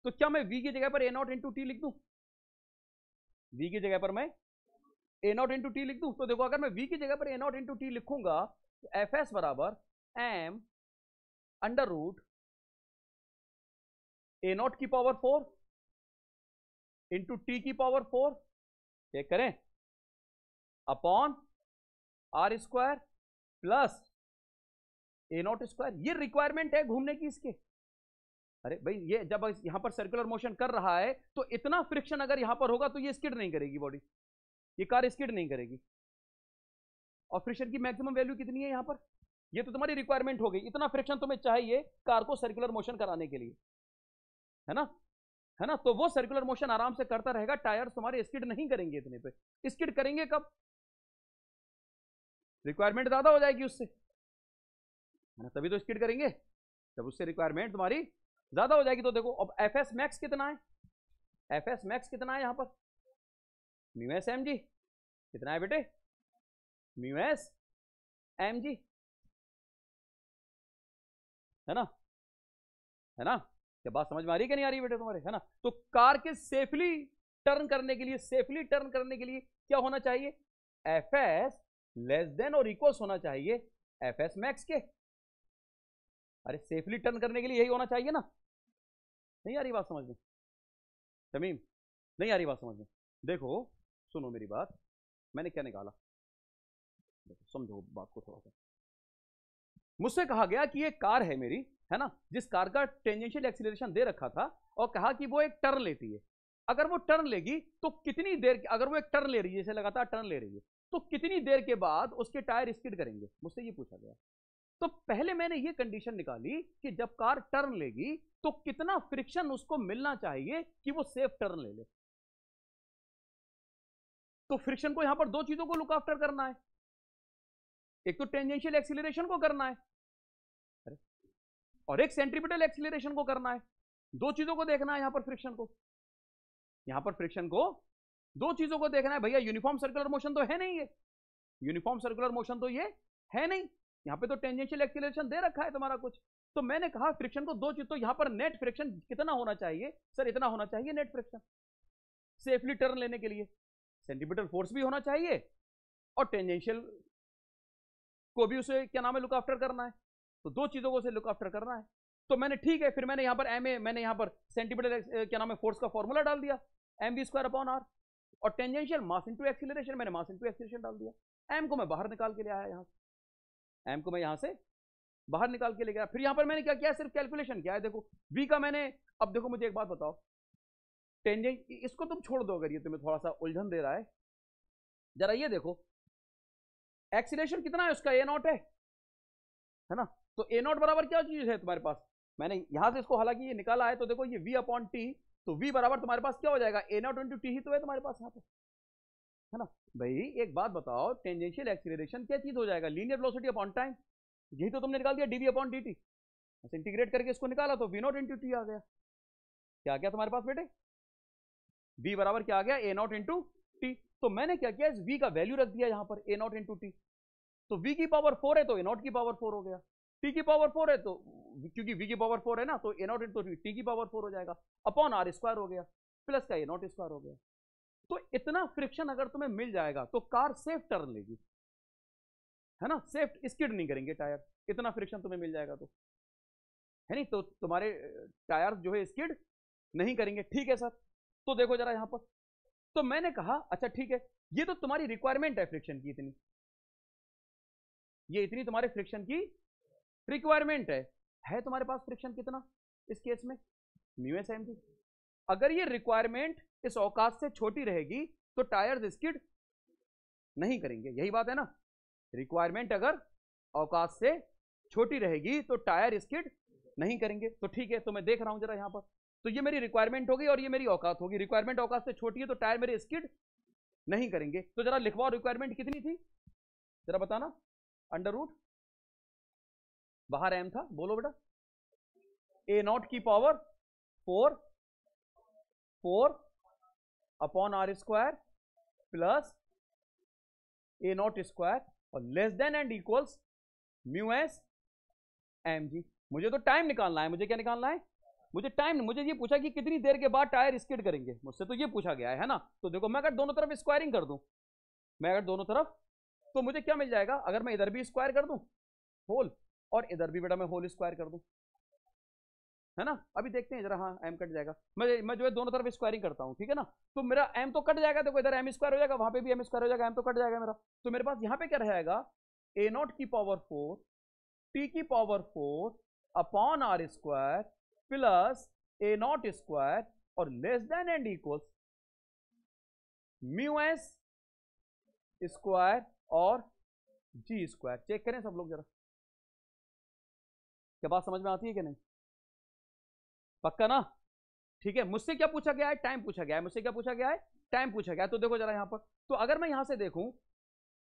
तो क्या मैं v की जगह पर a नॉट इंटू टी लिख दूं, v की जगह पर मैं a नॉट इंटू टी लिख दूं। तो देखो अगर मैं v की जगह पर a नॉट इंटू टी लिखूंगा तो एफ एस बराबर m under root a naught की पावर 4 इंटू टी की पावर 4, चेक करें, upon are square plus A not square. ये रिक्वायरमेंट है घूमने की इसके। अरे भाई ये जब यहां पर सर्कुलर मोशन कर रहा है तो इतना फ्रिक्शन अगर यहां पर होगा तो ये स्किड नहीं करेगी बॉडी, ये कार स्किड नहीं करेगी। और फ्रिक्शन की मैक्सिमम वैल्यू कितनी है यहां पर, ये तो तुम्हारी रिक्वायरमेंट हो गई, इतना फ्रिक्शन तुम्हें चाहिए कार को सर्कुलर मोशन कराने के लिए, है ना, है ना। तो वो सर्कुलर मोशन आराम से करता रहेगा, टायर्स तुम्हारे स्किड नहीं करेंगे इतने पे। स्किड करेंगे कब, रिक्वायरमेंट ज्यादा हो जाएगी उससे, है ना, तभी तो स्किड करेंगे जब उससे रिक्वायरमेंट तुम्हारी ज्यादा हो जाएगी। तो देखो अब एफ एस मैक्स कितना है, एफ एस मैक्स कितना है यहां पर, म्यू एस एम जी कितना है बेटे, म्यू एस एम जी, है ना, है ना। क्या बात समझ में आ रही है कि नहीं आ रही बेटे तुम्हारे, है ना। तो कार के सेफली टर्न करने के लिए, सेफली टर्न करने के लिए क्या होना चाहिए, एफ एस लेस देन और इक्वल्स होना चाहिए एफ एस मैक्स के। अरे सेफली टर्न करने के लिए यही होना चाहिए ना। नहीं आ रही बात समझ में तमीम, नहीं आ रही बात समझ में। देखो सुनो मेरी बात, मैंने क्या निकाला, देखो समझो बात को थोड़ा सा। मुझसे कहा गया कि ये कार है मेरी, है ना, जिस कार का टेंजेंशियल एक्सीलरेशन दे रखा था, और कहा कि वो एक टर्न लेती है। अगर वो टर्न लेगी तो कितनी देर, अगर वो एक टर्न ले रही है, जैसे लगातार टर्न ले रही है, तो कितनी देर के बाद उसके टायर स्किड करेंगे, मुझसे ये पूछा गया। तो पहले मैंने ये कंडीशन निकाली कि जब कार टर्न लेगी तो कितना फ्रिक्शन उसको मिलना चाहिए कि वो सेफ टर्न ले ले। तो फ्रिक्शन को यहां पर दो चीजों को लुक आफ्टर करना है, एक तो टेंजेंशियल एक्सीलरेशन को करना है और एक सेंट्रीपिटल एक्सीलरेशन को करना है। दो चीजों को देखना है यहां पर फ्रिक्शन को, यहां पर फ्रिक्शन को दो चीजों को देखना है भैया। यूनिफॉर्म सर्कुलर मोशन तो है नहीं, ये यूनिफॉर्म सर्कुलर मोशन तो ये है नहीं, यहां पे तो टेंजेंशियल एक्सीलरेशन दे रखा है तुम्हारा कुछ। तो मैंने कहा फ्रिक्शन को दो चीज, तो यहां पर नेट फ्रिक्शन कितना होना चाहिए सर, इतना होना चाहिए नेट फ्रिक्शन सेफली टर्न लेने के लिए। सेंटीमीटर फोर्स भी होना चाहिए और टेंजेंशियल को भी उसे क्या नाम है लुक आफ्टर करना है, तो दो चीजों को उसे लुक आफ्टर करना है। तो मैंने ठीक है, फिर मैंने यहां पर एम ए, मैंने यहां पर सेंटीमीटर क्या नाम है फोर्स का फॉर्मूला डाल दिया, m B square upon r, और टेंजेंशियल मास इंटू एक्सीलरेशन, मैंने मास इंटू एक्सीलरेशन डाल दिया। एम को मैं बाहर निकाल के ले आया, यहां से एम को मैं यहां से बाहर निकाल के ले गया। फिर यहां पर मैंने क्या किया, सिर्फ कैलकुलेशन किया है। देखो v का मैंने, अब देखो मुझे एक बात बताओ, टेंजेंट इसको तुम छोड़ दो अगर ये तुम्हें थोड़ा सा उलझन दे रहा है, जरा ये देखो एक्सीलरेशन कितना है उसका, ए नॉट है, है ना। तो ए नॉट बराबर क्या चीज है तुम्हारे पास, मैंने यहां से इसको हालांकि ये निकाला है, तो देखो ये v अपॉन टी, तो v बराबर तुम्हारे पास क्या हो जाएगा, ए नॉट इंटू टी ही तो है तुम्हारे पास यहाँ पे, है ना। भाई एक बात बताओ, टेंजेंशियल एक्सीलरेशन क्या चीज हो जाएगा, लीनियर वेलोसिटी अपॉन टाइम, यही तो तुमने निकाल दिया DV upon D T, integrate करके इसको निकाला तो वी नॉट इंटू टी आ गया। क्या आ गया तुम्हारे पास बेटे, v बराबर क्या आ गया, ए नॉट इंटू टी। तो मैंने क्या किया, इस v का वैल्यू रख दिया यहां पर, ए नॉट इंटू टी। तो v की पावर 4 है तो ए नॉट की पावर 4 हो गया, t की पावर 4 है तो, क्योंकि v की पावर 4 है ना, तो ए नॉट इंटू टी की पावर 4 हो जाएगा, अपॉन आर स्क्वायर हो गया, प्लस का ए नॉट स्क्वायर हो गया। तो इतना फ्रिक्शन अगर तुम्हें मिल जाएगा तो कार सेफ टर्न लेगी, है ना, सेफ स्किड नहीं करेंगे टायर, इतना फ्रिक्शन तुम्हें मिल जाएगा तो, है नहीं, तो तुम्हारे टायर जो है स्किड नहीं करेंगे। ठीक है सर, तो देखो जरा यहां पर, तो मैंने कहा अच्छा ठीक है, ये तो तुम्हारी रिक्वायरमेंट है फ्रिक्शन की इतनी, ये इतनी तुम्हारे फ्रिक्शन की रिक्वायरमेंट है तुम्हारे पास फ्रिक्शन कितना इस केस में, म्यू एस एम जी। अगर ये रिक्वायरमेंट इस औकात से छोटी रहेगी तो टायर्स स्किड नहीं करेंगे, यही बात है ना, रिक्वायरमेंट अगर औकात से छोटी रहेगी तो टायर स्किड नहीं करेंगे। तो ठीक है, तो मैं देख रहा हूं जरा यहां पर, तो ये मेरी रिक्वायरमेंट होगी और ये मेरी औकात होगी, रिक्वायरमेंट औकात से छोटी है तो टायर मेरे स्किड नहीं करेंगे। तो जरा लिखवाओ रिक्वायरमेंट कितनी थी, जरा बताना, अंडर रूट, बाहर एम था, बोलो बेटा, ए नॉट की power 4 upon are square plus A not square और less than and equals mu S M G. मुझे तो टाइम निकालना है, मुझे क्या निकालना है, मुझे टाइम, मुझे ये पूछा कि कितनी देर के बाद टायर स्किड करेंगे, मुझसे तो ये पूछा गया है ना। तो देखो मैं अगर दोनों तरफ स्क्वायरिंग कर दूं, मैं अगर दोनों तरफ, तो मुझे क्या मिल जाएगा, अगर मैं इधर भी स्क्वायर कर दूं होल और इधर भी बेटा मैं होल स्क्वायर कर दूं, है ना। अभी देखते हैं जरा, हाँ एम कट जाएगा, मैं जो है दोनों तरफ स्क्वायरिंग करता हूं, ठीक है ना, तो मेरा एम तो कट जाएगा, देखो इधर एम स्क्वायर हो जाएगा, वहां पे भी एम स्क्वायर हो जाएगा, एम तो कट जाएगा मेरा। तो मेरे पास यहाँ पे क्या रहेगा, ए नॉट की पावर 4 टी की power 4 upon are square plus A not square और less than and equals mu S square और जी स्क्वायर। चेक करें सब लोग जरा, क्या बात समझ में आती है कि नहीं, पक्का ना। ठीक है, मुझसे क्या पूछा गया है, टाइम पूछा गया है, मुझसे क्या पूछा गया है, टाइम पूछा गया है। तो देखो जरा यहां पर, तो अगर मैं यहां से देखूं,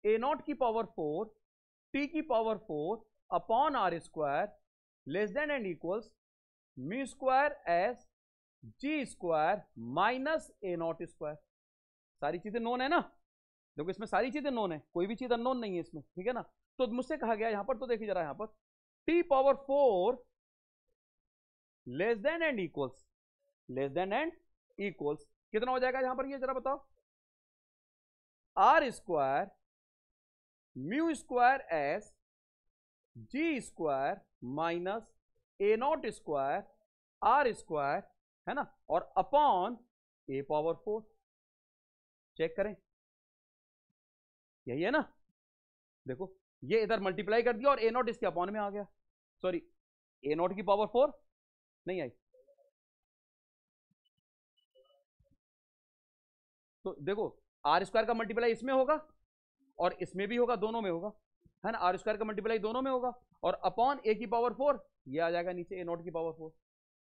ए नॉट की पावर 4 टी की power 4 upon are square less than and equals mu square s g square minus a not square. सारी चीजें नोन है ना, देखो इसमें सारी चीजें नोन है, कोई भी चीज अननोन नहीं है इसमें, ठीक है ना। तो मुझसे कहा गया यहां पर, तो देखिए जरा यहां पर, t power 4 less than and equals, less than and equals कितना हो जाएगा यहां पर, ये जरा बताओ, r square mu square s g square minus a not square r square, है ना, और अपॉन ए पावर 4। चेक करें, यही है ना, देखो ये इधर मल्टीप्लाई कर दिया और ए नॉट इसके अपॉन में आ गया, सॉरी ए नॉट की पावर 4 नहीं आई। तो देखो आर स्क्वायर का मल्टीप्लाई इसमें होगा और इसमें भी होगा, दोनों में होगा, है ना, आर स्क्वायर का मल्टीप्लाई दोनों में होगा, और अपॉन ए की पावर 4 ये आ जाएगा नीचे, ए नॉट की पावर 4।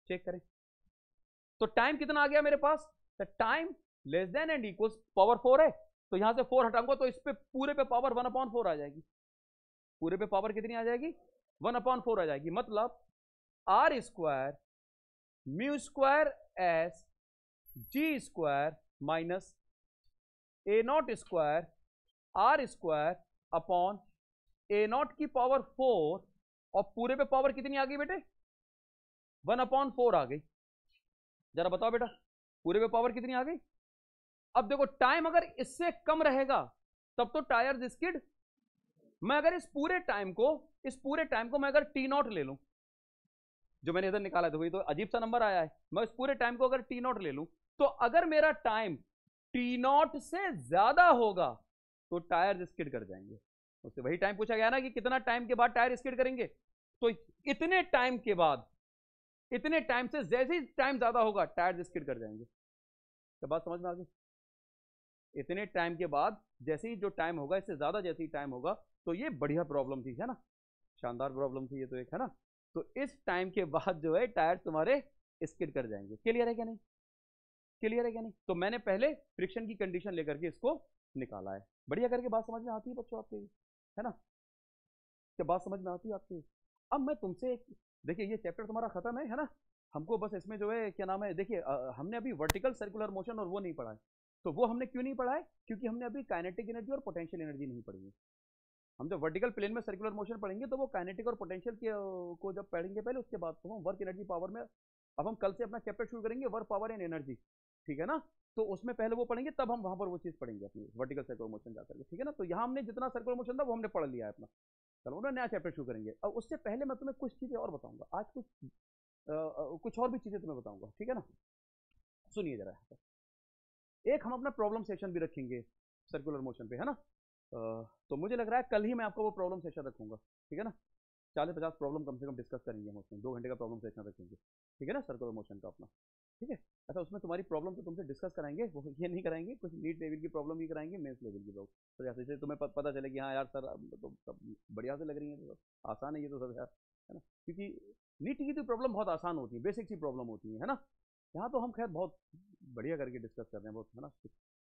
चेक करें, तो टाइम कितना आ गया मेरे पास, तो time less than and equals power 4 है, तो यहां से 4 हटाऊंगा तो इस पे पूरे पे पावर 1/4 आ जाएगी, पूरे पे पावर कितनी आ जाएगी, 1/4 आ जाएगी। मतलब r square mu square s g square minus a not square r square upon a not की पावर 4 और पूरे पे पावर कितनी आ गई बेटे, 1/4 आ गई। जरा बताओ बेटा, पूरे पे पावर कितनी आ गई। अब देखो टाइम अगर इससे कम रहेगा तब तो टायर स्किड, मैं अगर इस पूरे टाइम को मैं अगर टी नॉट ले लूं, जो मैंने इधर निकाला था वही तो अजीब सा नंबर आया है, मैं इस पूरे टाइम को अगर टी नॉट ले लूं, तो अगर मेरा टाइम टी नॉट से ज्यादा होगा तो टायर स्किड कर जाएंगे। उससे वही टाइम पूछा गया ना कि कितना टाइम के बाद टायर स्किड करेंगे, तो इतने टाइम के बाद, इतने टाइम से जैसे ही टाइम ज्यादा होगा टायर स्किड कर जाएंगे। तो बात समझ में आ गई, इतने टाइम के बाद जैसे ही जो टाइम होगा, इससे ज्यादा जैसे ही टाइम होगा, तो ये बढ़िया प्रॉब्लम थी, है ना। शानदार प्रॉब्लम थी ये तो एक, है ना। तो इस टाइम के बाद जो है टायर तुम्हारे स्किड कर जाएंगे। क्लियर है क्या नहीं? क्लियर है क्या नहीं? तो मैंने पहले फ्रिक्शन की कंडीशन लेकर के इसको निकाला है। बढ़िया करके बात समझ में आती है बच्चों आपके, है ना? क्या बात समझ में आती है आपकी? अब मैं तुमसे देखिए ये चैप्टर तुम्हारा खत्म है ना। हमको बस इसमें जो है क्या नाम है, देखिए हमने अभी वर्टिकल सर्कुलर मोशन और वो नहीं पढ़ा है। तो वो हमने क्यों नहीं पढ़ा है? क्योंकि हमने अभी काइनेटिक एनर्जी और पोटेंशियल एनर्जी नहीं पढ़ी है। हम जब वर्टिकल प्लेन में सर्कुलर मोशन पढ़ेंगे तो वो काइनेटिक और पोटेंशियल के को जब पढ़ेंगे पहले, उसके बाद तो हम वर्क एनर्जी पावर में, अब हम कल से अपना चैप्टर शुरू करेंगे वर्क पावर एंड एनर्जी, ठीक है ना। तो उसमें पहले वो पढ़ेंगे, तब हम वहां पर वो चीज पढ़ेंगे अपनी वर्टिकल सर्कुलर मोशन जाकर के, ठीक है ना। तो यहाँ हमने जितना सर्कुलर मोशन था वो हमने पढ़ लिया है अपना। चलो ना नया चैप्टर शुरू करेंगे। अब उससे पहले मैं तुम्हें कुछ चीजें और बताऊंगा आज, कुछ और भी चीजें तुम्हें बताऊंगा, ठीक है ना। सुनिए जरा यहाँ पर एक हम अपना प्रॉब्लम सेशन भी रखेंगे सर्कुलर मोशन पे, है ना। तो मुझे लग रहा है कल ही मैं आपको वो प्रॉब्लम सेशन रखूंगा, ठीक है ना। 40-50 प्रॉब्लम कम से कम डिस्कस करेंगे हम उसमें, 2 घंटे का प्रॉब्लम सेशन रखेंगे, ठीक है ना, सर्कुलर मोशन का अपना, ठीक है। अच्छा उसमें तुम्हारी प्रॉब्लम तो तुमसे डिस्कस कराएंगे, वो ये नहीं कराएंगे, कुछ नीट लेवल की प्रॉब्लम भी कराएंगे, मेंस लेवल की प्रॉब्लम, तो जैसे से तुम्हें पता चले कि हाँ यार सर तो सब बढ़िया से लग रही है, तो आसान है ये तो सब यार, है ना। क्योंकि नीट की तो प्रॉब्लम बहुत आसान होती है, बेसिक सी प्रॉब्लम होती है ना। यहाँ तो हम खैर बहुत बढ़िया करके डिस्कस कर रहे हैं बहुत, है ना।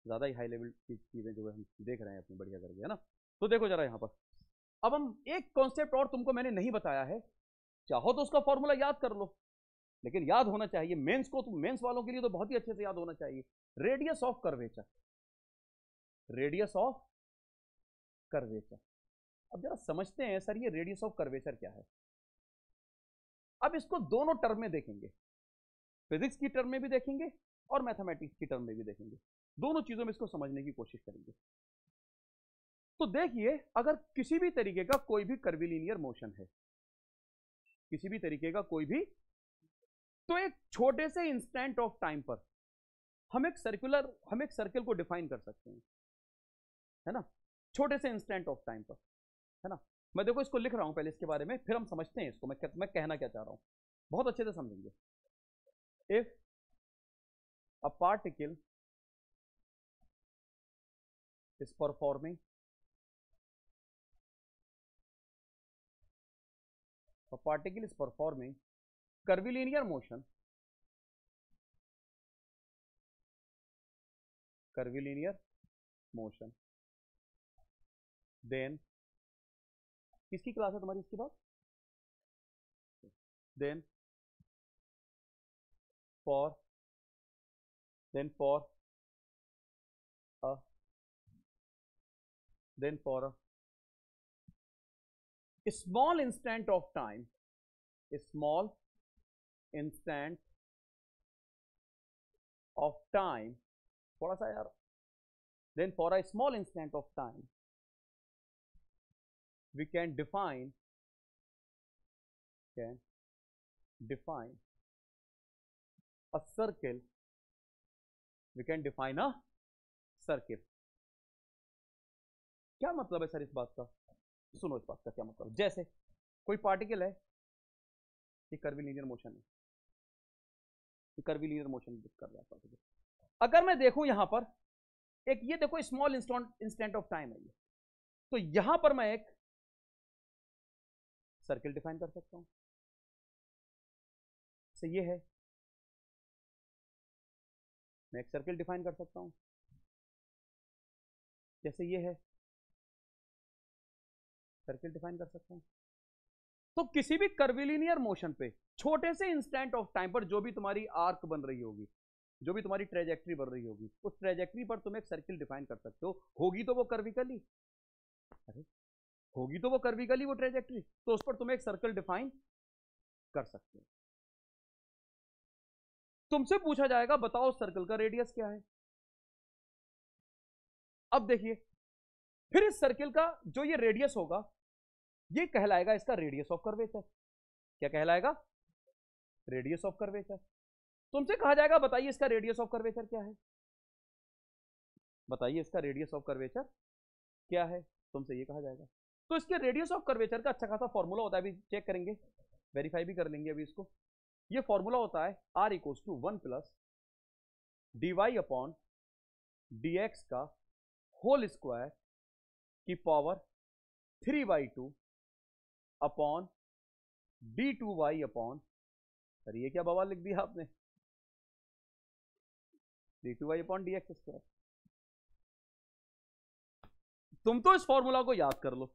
ज़्यादा ही हाई लेवल की चीज़ें जो है हम देख रहे हैं अपनी बढ़िया करके, है ना। तो देखो जरा यहाँ पर, अब हम एक कॉन्सेप्ट और तुमको मैंने नहीं बताया है, चाहो तो उसका फॉर्मूला याद कर लो, लेकिन याद होना चाहिए मेंस को, तो मेंस वालों के लिए तो बहुत ही अच्छे से याद होना चाहिए। Radius of curvature, radius of curvature. अब जरा समझते हैं सर ये रेडियस ऑफ कर्वेचर क्या है। अब इसको दोनों टर्म में देखेंगे, फिजिक्स की टर्म में भी देखेंगे और मैथमेटिक्स की टर्म में भी देखेंगे, दोनों चीजों में इसको समझने की कोशिश करेंगे। तो देखिए अगर किसी भी तरीके का कोई भी कर्विलिनियर मोशन है, किसी भी तरीके का कोई भी, तो एक छोटे से इंस्टेंट ऑफ टाइम पर हम एक सर्कल को डिफाइन कर सकते हैं, है ना, छोटे से इंस्टेंट ऑफ टाइम पर, है ना। मैं देखो इसको लिख रहा हूं पहले इसके बारे में, फिर हम समझते हैं इसको, मैं कहना क्या चाह रहा हूं, बहुत अच्छे से समझेंगे। If a particle is performing curvilinear motion, then किसकी क्लास है तुम्हारी इसके बाद, then for a small instant of time, a small instant of time, थोड़ा सा यार, then for a small instant of time we can define a circle, we can define a circle। क्या मतलब है सर इस बात का? सुनो इस बात का क्या मतलब। जैसे कोई पार्टिकल है, ये कर्विलिनियर मोशन है, ये कर्विलिनियर मोशन कर रहा है पार्टिकल। अगर मैं देखूं यहां पर एक, ये देखो स्मॉल इंस्टेंट ऑफ टाइम है ये, तो यहां पर मैं एक सर्किल डिफाइन कर सकता हूं, से ये है, मैं एक सर्किल डिफाइन कर सकता हूं, जैसे ये है, सर्किल डिफाइन कर सकता हूं। तो किसी भी कर्विलिनियर मोशन पे छोटे से इंस्टेंट ऑफ टाइम पर जो भी तुम्हारी आर्क बन रही होगी, जो भी तुम्हारी ट्रेजेक्ट्री बन रही होगी, उस ट्रेजेक्ट्री पर तुम एक सर्किल डिफाइन कर सकते हो। होगी तो वो कर्विकली, अरे होगी तो वो कर्विकली वो ट्रेजेक्ट्री, तो उस पर तुम एक सर्कल डिफाइन कर सकते हो। तुमसे पूछा जाएगा बताओ सर्कल का रेडियस क्या है। अब देखिए फिर इस सर्किल का जो ये रेडियस होगा ये कहलाएगा इसका रेडियस ऑफ कर्वेचर। क्या कहलाएगा? Radius of curvature. तुमसे कहा जाएगा बताइए इसका रेडियस ऑफ कर्वेचर क्या है, बताइए इसका रेडियस ऑफ कर्वेचर क्या है, तुमसे ये कहा जाएगा। तो इसके रेडियस ऑफ कर्वेचर का अच्छा खासा फॉर्मूला होता है, अभी चेक करेंगे, वेरीफाई भी कर लेंगे अभी इसको। ये फॉर्मूला होता है r equals to 1 plus dy upon dx का होल स्क्वायर की पावर 3/2 अपॉन d2y अपॉन, अरे ये क्या बवाल लिख दिया आपने, d2y अपॉन dx स्क्वायर। तुम तो इस फॉर्मूला को याद कर लो,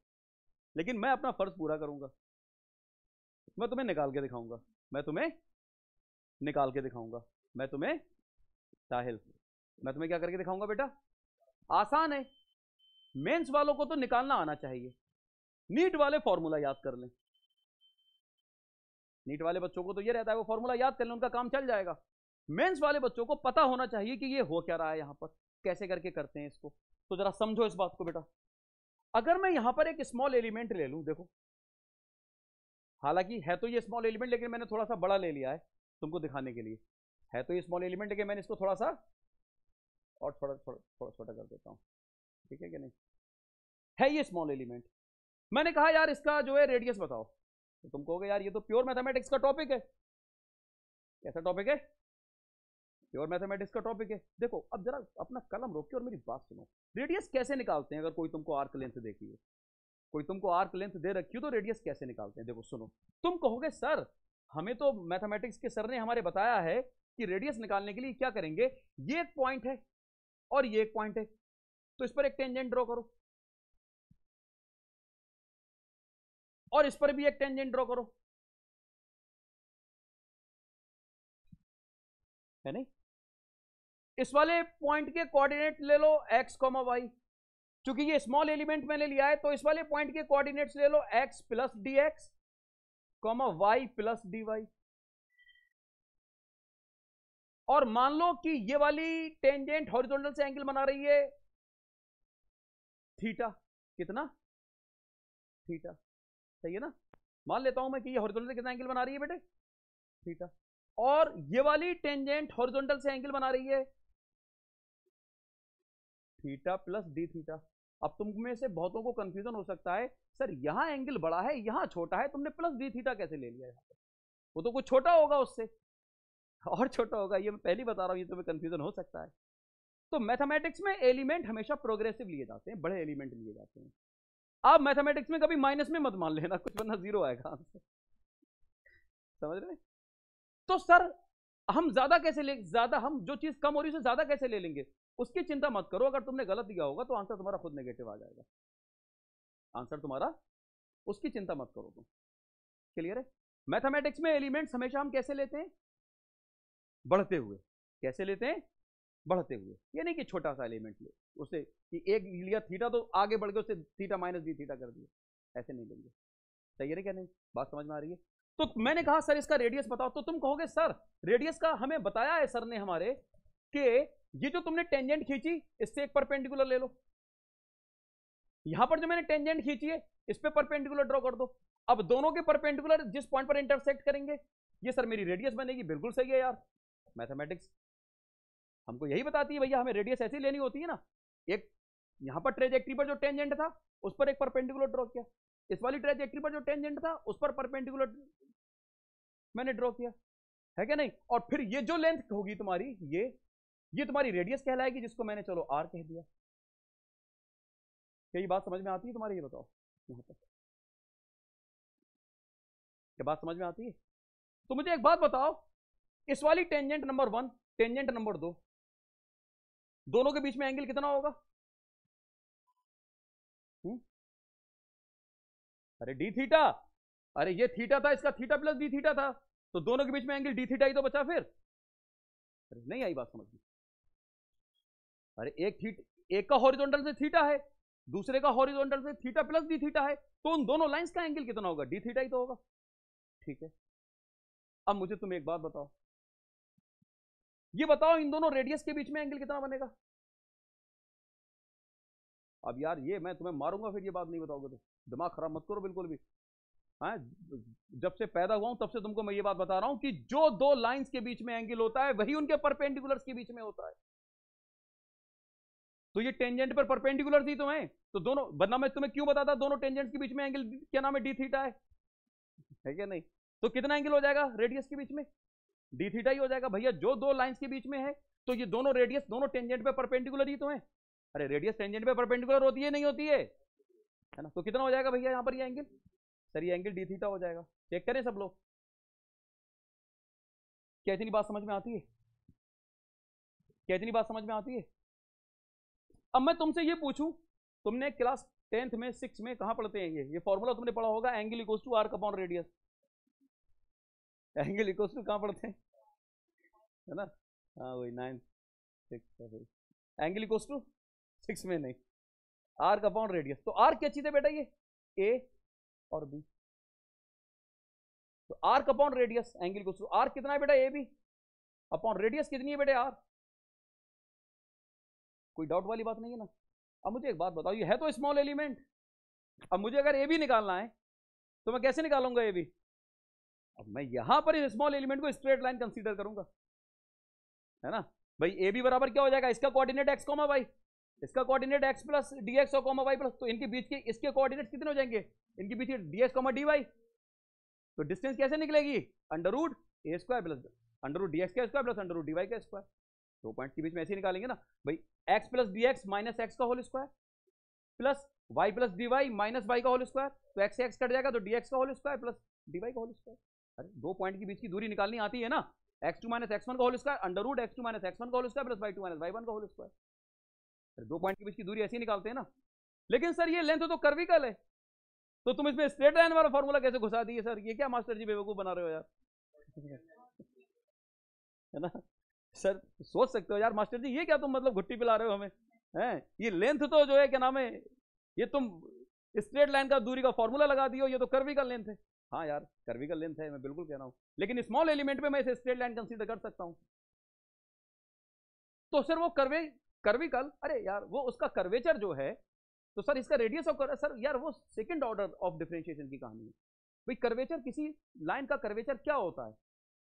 लेकिन मैं अपना फर्ज पूरा करूंगा। मैं तुम्हें निकाल के दिखाऊंगा, मैं तुम्हें निकाल के दिखाऊंगा, मैं तुम्हें साहिल, मैं तुम्हें क्या करके दिखाऊंगा बेटा। आसान है, मेंस वालों को तो निकालना आना चाहिए, नीट वाले फॉर्मूला याद कर लें। नीट वाले बच्चों को तो ये रहता है वो फॉर्मूला याद कर लें, उनका काम चल जाएगा। मेंस वाले बच्चों को पता होना चाहिए कि ये हो क्या रहा है यहां पर, कैसे करके करते हैं इसको। तो जरा समझो इस बात को बेटा। अगर मैं यहां पर एक स्मॉल एलिमेंट ले लूं, देखो हालांकि है तो ये स्मॉल एलिमेंट, लेकिन मैंने थोड़ा सा बड़ा ले लिया है तुमको दिखाने के लिए। है तो ये स्मॉल एलिमेंट, लेकिन मैंने इसको थोड़ा सा और थोड़ा थोड़ा थोड़ा छोटा कर देता हूं, ठीक है कि नहीं। है ये स्मॉल एलिमेंट, मैंने कहा यार इसका जो है रेडियस बताओ, तो तुम कहोगे यार ये तो प्योर मैथमेटिक्स का टॉपिक है। कैसा टॉपिक है? प्योर मैथमेटिक्स का टॉपिक है। देखो अब जरा अपना कलम रोक के और मेरी बात सुनो। रेडियस कैसे निकालते हैं? अगर कोई तुमको आर्क लेंथ देखी है, कोई तुमको आर्क लेंथ दे रखी हो, तो रेडियस कैसे निकालते हैं देखो सुनो। तुम कहोगे सर हमें तो मैथमेटिक्स के सर ने हमारे बताया है कि रेडियस निकालने के लिए क्या करेंगे, ये एक पॉइंट है और ये एक पॉइंट है, तो इस पर एक टेंजेंट ड्रॉ करो और इस पर भी एक टेंजेंट ड्रॉ करो, है नहीं। इस वाले पॉइंट के कोऑर्डिनेट ले लो x, y, क्योंकि ये स्मॉल एलिमेंट मैंने लिया है, तो इस वाले पॉइंट के कोऑर्डिनेट्स ले लो x plus dx, y plus dy। और मान लो कि ये वाली टेंजेंट हॉरिजॉन्टल से एंगल बना रही है थीटा, कितना? थीटा, सही है ना। मान लेता हूं मैं कि ये हॉरिजॉन्टल से कितना एंगल बना रही है बेटे, थीटा। और ये वाली टेंजेंट हॉरिजॉन्टल से एंगल बना रही है थीटा प्लस डी थीटा। अब तुम में से बहुतों को कंफ्यूजन हो सकता है, सर यहां एंगल बड़ा है यहां छोटा है, तुमने प्लस डी थीटा कैसे ले लिया? यहां पर वो तो कुछ छोटा होगा उससे, और छोटा होगा, ये मैं पहले बता रहा हूं, ये तुम्हें कंफ्यूजन हो सकता है। तो मैथमेटिक्स में एलिमेंट हमेशा प्रोग्रेसिव लिए जाते हैं, बड़े एलिमेंट लिए जाते हैं। आप मैथमेटिक्स में कभी माइनस में मत मान लेना कुछ, वरना जीरो आएगा आंसर, समझ रहे? तो सर हम ज्यादा कैसे ले, ज्यादा हम जो चीज कम हो रही है उसे ज्यादा कैसे ले लेंगे, उसकी चिंता मत करो। अगर तुमने गलत दिया होगा तो आंसर तुम्हारा खुद नेगेटिव आ जाएगा, आंसर तुम्हारा, उसकी चिंता मत करो तुम। क्लियर है? मैथमेटिक्स में एलिमेंट्स हमेशा हम कैसे लेते हैं, बढ़ते हुए। कैसे लेते हैं? बढ़ते हुए। ये नहीं कि छोटा सा एलिमेंट ले उसे कि एक लिया थीटा तो आगे बढ़ गए उसे थीटा माइनस डी थीटा कर दिया, ऐसे नहीं लेंगे। सही है क्या? नहीं, बात समझ में आ रही है? तो मैंने कहा सर इसका रेडियस बताओ, तो तुम कहोगे सर रेडियस का हमें बताया है सर ने हमारे कि ये जो तुमने टेंजेंट खींची इससे एक परपेंडिकुलर ले लो, यहां पर जो मैंने टेंजेंट खींची है इस पे परपेंडिकुलर ड्रॉ कर दो। अब दोनों के परपेंडिकुलर जिस पॉइंट पर इंटरसेक्ट करेंगे ये सर मेरी रेडियस बनेगी। बिल्कुल सही है यार, मैथमेटिक्स हमको यही बताती है भैया, हमें रेडियस ऐसी लेनी होती है ना। एक यहां पर ट्रेजेक्टरी पर जो टेंजेंट था उस पर एक परपेंडिकुलर ड्रॉ किया, इस वाली ट्रेजेक्टरी पर जो टेंजेंट था उस पर परपेंडिकुलर मैंने ड्रॉ किया, है क्या नहीं। और फिर ये जो लेंथ होगी तुम्हारी, ये तुम्हारी रेडियस कहलाएगी, जिसको मैंने चलो आर कह दिया। क्या ये बात समझ में आती है तुम्हारी? ये बताओ यहां पर क्या बात समझ में आती है? तो मुझे एक बात बताओ, इस वाली टेंजेंट नंबर 1 टेंजेंट नंबर 2 दोनों के बीच में एंगल कितना होगा? अरे डी थीटा, अरे ये थीटा था, इसका थीटा प्लस डी थीटा था, तो दोनों के बीच में एंगल डी थीटा ही तो बचा फिर। अरे नहीं आई बात समझ में? अरे एक का हॉरिजॉन्टल से थीटा है, दूसरे का हॉरिजॉन्टल से थीटा प्लस डी थीटा है, तो उन दोनों लाइंस का एंगल कितना होगा? डी थीटा ही तो होगा, ठीक है। अब मुझे तुम एक बात बताओ, ये बताओ इन दोनों रेडियस के बीच में एंगल कितना बनेगा? अब यार ये मैं तुम्हें मारूंगा फिर ये बात नहीं बताओगे तो, दिमाग खराब मत करो बिल्कुल भी। हाँ, जब से पैदा हुआ हूं तब से तुमको मैं ये बात बता रहा हूं कि जो दो लाइंस के बीच में एंगल होता है वही उनके परपेंडिकुलर्स के बीच में होता है। तो ये टेंजेंट पर परपेंडिकुलर थी तुम्हें, तो दोनों, वरना मैं तुम्हें क्यों बताता दोनों टेंजेंट्स के बीच में एंगल क्या नाम है? डी थीटा है क्या नहीं? तो कितना एंगल हो जाएगा रेडियस के बीच में? डी थीटा ही हो जाएगा भैया। जो दो लाइंस के बीच में है तो ये दोनों रेडियस दोनों टेंजेंट पे परपेंडिकुलर ही तो है। अरे रेडियस टेंजेंट पे परपेंडिकुलर होती है नहीं होती है ना? तो कितना हो जाएगा भैया यहाँ पर ये एंगल? सर ये एंगल डी थीटा हो जाएगा। चेक करें सब लोग, क्या इतनी बात समझ में आती है? क्या इतनी बात समझ में आती है? अब मैं तुमसे ये पूछूं, तुमने क्लास 10th में 6 में कहां पढ़ते हैं ये फॉर्मूला तुमने पढ़ा होगा, angle equals to arc upon radius. Angle equals to कहां पढ़ते हैं, है ना? हाँ वही 9 6 एंगल इक्वल्स टू 6 में नहीं, आर्क अपॉन रेडियस। तो आर्क क्या चीज है बेटा, ये ए और बी। तो arc upon radius angle equals to arc कितना है बेटा, ए बी, अपॉन रेडियस कितनी है बेटे, आर। कोई डाउट वाली बात नहीं है ना? अब मुझे एक बात बताओ, ये है तो स्मॉल एलिमेंट। अब मुझे अगर ए बी निकालना है तो मैं कैसे निकालूंगा ए बी? अब मैं यहां पर इस स्मॉल एलिमेंट को स्ट्रेट लाइन कंसीडर करूंगा, है ना भाई। ए बी बराबर क्या हो जाएगा, इसका कोऑर्डिनेट एक्स कॉमा वाई, इसका coordinate x plus D x और कॉमा वाई प्लस, तो इनके बीच के इसके कोऑर्डिनेट कितने हो जाएंगे, इनके बीच के D X comma D Y. तो डिस्टेंस कैसे निकलेगी, under root A square plus under root D x का square plus under root D Y का स्क्वायर। 2 पॉइंट के बीच में ऐसे निकालेंगे ना भाई, X plus D X minus X का whole square plus Y plus D Y minus Y का होल स्क्वायर। तो एक्स से एक्स कट जाएगा तो डी एक्स का whole square plus D Y का होल स्क्वायर। अरे 2 पॉइंट के बीच की दूरी निकालनी आती है ना, x2 माइनस x1 का whole square under root x2 minus x1 का whole square plus y2 minus y1 का होल स्क्वायर। अरे 2 पॉइंट के बीच की दूरी ऐसे ही निकालते हैं ना। लेकिन सर ये लेंथ तो कर्विकल है, तो तुम इसमें स्ट्रेट लाइन वाला फॉर्मूला कैसे घुसा दिए सर, ये क्या मास्टर जी बेवकूफ बना रहे हो यार, है ना? सर सोच सकते हो यार मास्टर जी, ये क्या तुम मतलब घुट्टी पिला रहे हो हमें, हैं? ये लेंथ तो जो है क्या नाम है, ये तुम स्ट्रेट लाइन का दूरी का फॉर्मूला लगा दियो, ये तो कर्विकल लेंथ है। हाँ यार कर्विकल लेंथ है, मैं बिल्कुल कह रहा हूं, लेकिन स्मॉल एलिमेंट पे मैं इसे स्ट्रेट लाइन कंसीडर कर सकता हूं। तो सर वो कर्विकल, अरे यार वो उसका कर्वेचर जो है, तो सर इसका रेडियस ऑफ सर यार वो सेकंड ऑर्डर ऑफ डिफरेंशिएशन की कहानी है भाई। कर्वेचर, किसी लाइन का कर्वेचर क्या होता है,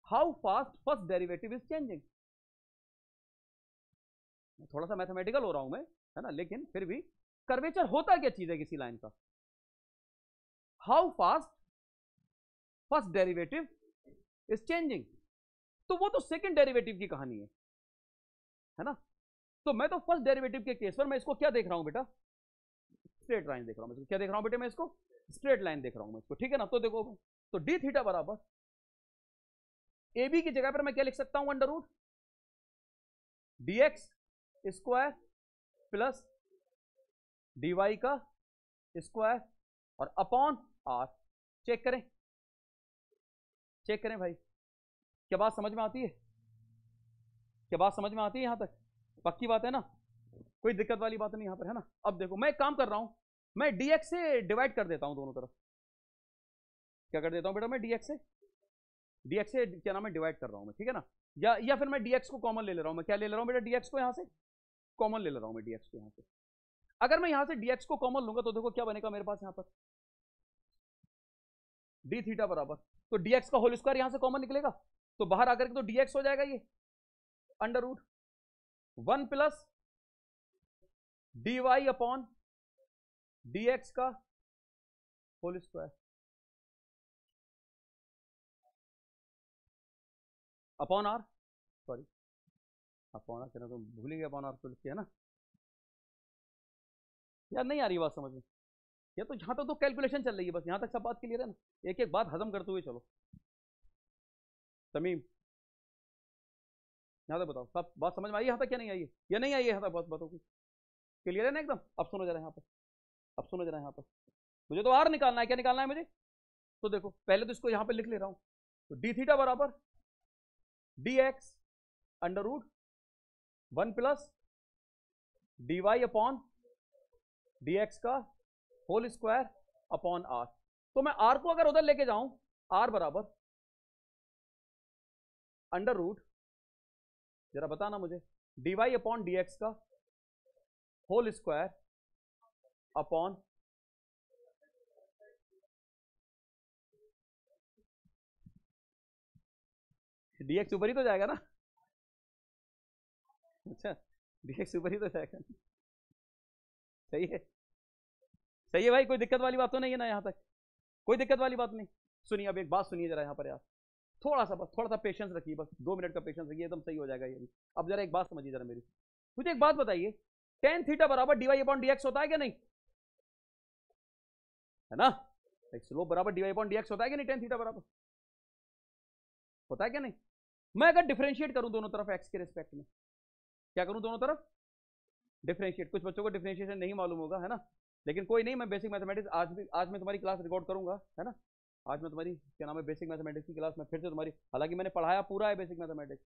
how fast first derivative is changing. थोड़ा सा मैथमेटिकल हो रहा हूं मैं, है ना, लेकिन फिर भी कर्वेचर होता क्या चीज है किसी लाइन का, how fast first derivative is changing. तो वो तो सेकंड डेरिवेटिव की कहानी है ना। तो मैं तो फर्स्ट डेरिवेटिव के केस पर मैं इसको क्या देख रहा हूं बेटा, स्ट्रेट लाइन देख रहा हूं। मैं क्या देख रहा हूं बेटे, मैं इसको स्ट्रेट लाइन देख रहा हूं मैं इसको, ठीक है ना। तो देखो तो डी थीटा बराबर ए बी की जगह पर मैं क्या लिख सकता हूं, under root D x square plus D Y का स्क्वायर और अपॉन आर। चेक करें, चेक करें भाई, क्या बात समझ में आती है, क्या बात समझ में आती है यहां तक, पक्की बात है ना, कोई दिक्कत वाली बात नहीं यहां पर, है ना। अब देखो मैं एक काम कर रहा हूं, मैं dx से डिवाइड कर देता हूं दोनों तरफ। क्या कर देता हूं बेटा, मैं dx से क्या नाम है डिवाइड कर रहा हूं मैं, ठीक है ना। या फिर मैं dx को कॉमन ले ले रहा हूं, मैं क्या ले ले रहा हूं बेटा, dx को यहां से कॉमन ले ले रहा हूं मैं, dx को यहां से। अगर मैं यहां से dx को कॉमन लूंगा तो देखो क्या बनेगा मेरे पास यहां पर, डी थीटा बराबर, तो dx का होल स्क्वायर यहां से कॉमन निकलेगा, तो बाहर आकर के तो dx हो जाएगा ये under root 1 plus D Y upon D x का whole square upon R, sorry upon R कहना तो भूल ही गया, अपॉन आर तो लिखते हैं ना यार, नहीं आ रही बात समझ में। ये तो यहां तक तो कैलकुलेशन चल रही है, बस यहां तक सब बात क्लियर है ना, एक एक बात हजम करते हुए चलो। तमीम यहां तक बताओ, सब बात समझ में आई यहां तक, क्या नहीं आई है, या नहीं आई है यहां तक, बात बताओ क्लियर है ना एकदम। अब सुनो जरा यहां पर, अब सुनो जरा यहां पर, मुझे तो आर निकालना है, क्या निकालना है मुझे, तो देखो पहले तो इसको यहां पर लिख ले रहा हूं, तो डी थीटा बराबर d x under root 1 plus D Y upon D x का होल स्क्वायर अपॉन आर। तो मैं आर को अगर उधर लेके जाऊं, आर बराबर अंडर रूट, जरा बताना मुझे, d Y upon D x का होल स्क्वायर अपॉन dx ऊपर ही तो जाएगा ना, अच्छा dx ऊपर ही तो जाएगा, सही है, सही है भाई, कोई दिक्कत वाली बात तो नहीं है ना यहां तक, कोई दिक्कत वाली बात नहीं। सुनिए अब एक बात सुनिए जरा यहां पर यार, थोड़ा सा पेशेंस रखिए, बस 2 मिनट का पेशेंस रखिए, एकदम सही हो जाएगा ये भी। अब जरा एक बात समझिए जरा मेरी, मुझे एक बात बताइए, टेन थीटा बराबर d Y upon D x होता है क्या नहीं, है ना, स्लोप बराबर dy अपॉन dx होता है कि नहीं, टेन थीटा बराबर होता है क्या नहीं। मैं अगर डिफरेंशिएट करूं दोनों तरफ x के रिस्पेक्ट में, क्या करूं दोनों तरफ डिफरेंशिएट। कुछ बच्चों को डिफरेंशिएशन नहीं मालूम होगा, है ना, लेकिन कोई नहीं, मैं बेसिक मैथमेटिक्स आज मैं तुम्हारी क्लास रिकॉर्ड करूंगा, है ना। आज मैं तुम्हारी क्या नाम है बेसिक मैथमेटिक्स की क्लास में फिर से तुम्हारी, हालांकि मैंने पढ़ाया पूरा है बेसिक मैथमेटिक्स,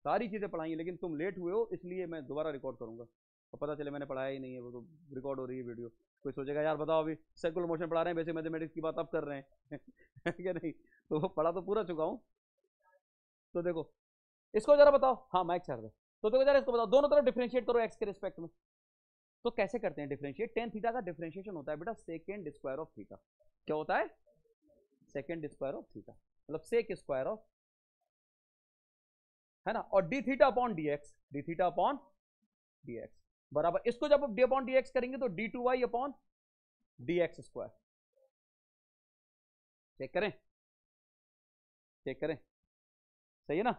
सारी चीजें पढ़ाई हैं, लेकिन तुम लेट हुए हो इसलिए मैं दोबारा रिकॉर्ड करूंगा, और पता चले मैंने पढ़ाया ही नहीं है, वो तो रिकॉर्ड हो रही है वीडियो। कोई सोचेगा यार बताओ अभी सर्कुलर मोशन पढ़ा रहे हैं, बेसिक मैथमेटिक्स की बात अब कर रहे हैं क्या नहीं, तो पढ़ा तो पूरा चुका हूँ। तो देखो इसको जरा बताओ, हाँ माइक छाड़ दे। तो देखो जरा इसको बताओ, दोनों तरफ डिफरेंशिएट करो एक्स के रिस्पेक्ट में। तो कैसे करते हैं डिफरेंशिएट, टेन थीटा का डिफरेंशिएशन होता है बेटा सेकेंड स्क्वायर ऑफ थीटा। क्या होता है, सेकेंड स्क्वायर ऑफ थीटा, मतलब सेक स्क्वायर ऑफ, है ना, और d theta upon D x, d theta upon D x बराबर, इसको जब डी अपॉन डी एक्स करेंगे तो d two Y upon D x square. Check करें, चेक करें, सही है ना।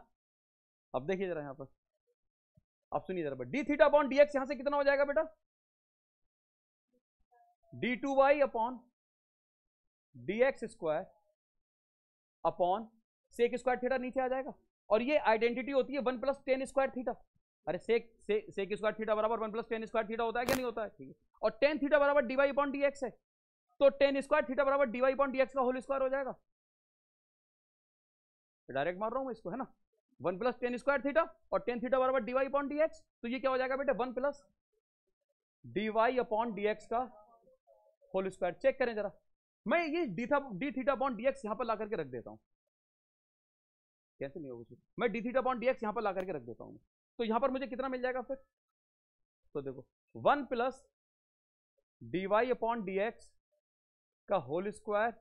अब देखिए जरा यहां पर, अब सुनिए जरा, d theta upon D x यहां से कितना हो जाएगा बेटा, d two Y upon D x square upon sec square theta नीचे आ जाएगा, और ये आइडेंटिटी होती है one plus tan square theta. अरे सेक स्क्वायर थीटा बराबर one plus tan square theta होता है क्या नहीं होता है, ठीक है। और टेन थीटा बराबर d Y upon D x है, तो टेन स्क्वायर थीटा बराबर d Y upon D x का होल स्क्वायर हो जाएगा। डायरेक्ट मार रहा हूं मैं इसको, है ना, one plus tan square theta और टेन थीटा बराबर d Y upon D x, तो ये क्या हो जाएगा बेटा one plus D Y upon D x का होल स्क्वायर। चेक करें जरा, मैं ये d theta upon D x यहां पर ला करके रख देता हूं, कैसे नहीं होगा, मैं D theta upon D x यहां पर ला करके रख देता हूं, तो यहां पर मुझे कितना मिल जाएगा फिर, तो देखो one plus D Y upon D x का होल स्क्वायर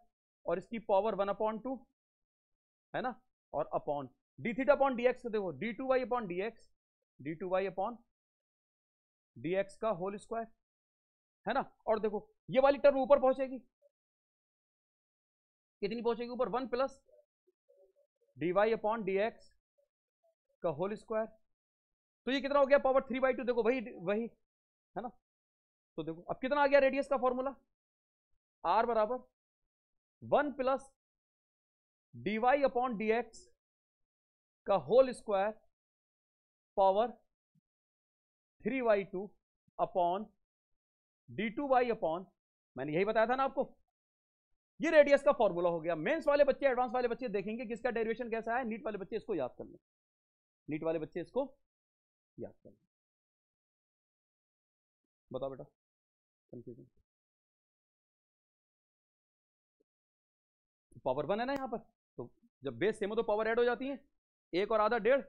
और इसकी पावर वन अपॉन टू, है ना, और upon D theta upon D X, देखो D two Y upon D x, D two Y upon D x का होल स्क्वायर, है ना। और देखो ये वाली टर्म ऊपर पहुंचेगी, कितनी पहुंचेगी ऊपर, one plus D Y upon D x का होल स्क्वायर, तो ये कितना हो गया पावर थ्री बाई टू, देखो वही वही, है ना। तो देखो अब कितना आ गया रेडियस का फॉर्मूला, आर बराबर one plus D Y upon D x का whole square power three by two upon D two Y upon, मैंने यही बताया था ना आपको, ये रेडियस का फॉर्मूला हो गया। मेंस वाले बच्चे एडवांस वाले बच्चे देखेंगे कि इसका डेरिवेशन कैसा है, नीट वाले बच्चे इसको याद कर लें, नीट वाले बच्चे इसको याद कर लें। बताओ बेटा कंफ्यूजन, पावर वन है ना यहाँ पर, तो जब बेस सेम हो तो पावर ऐड हो जाती है, एक और आधा डेढ़,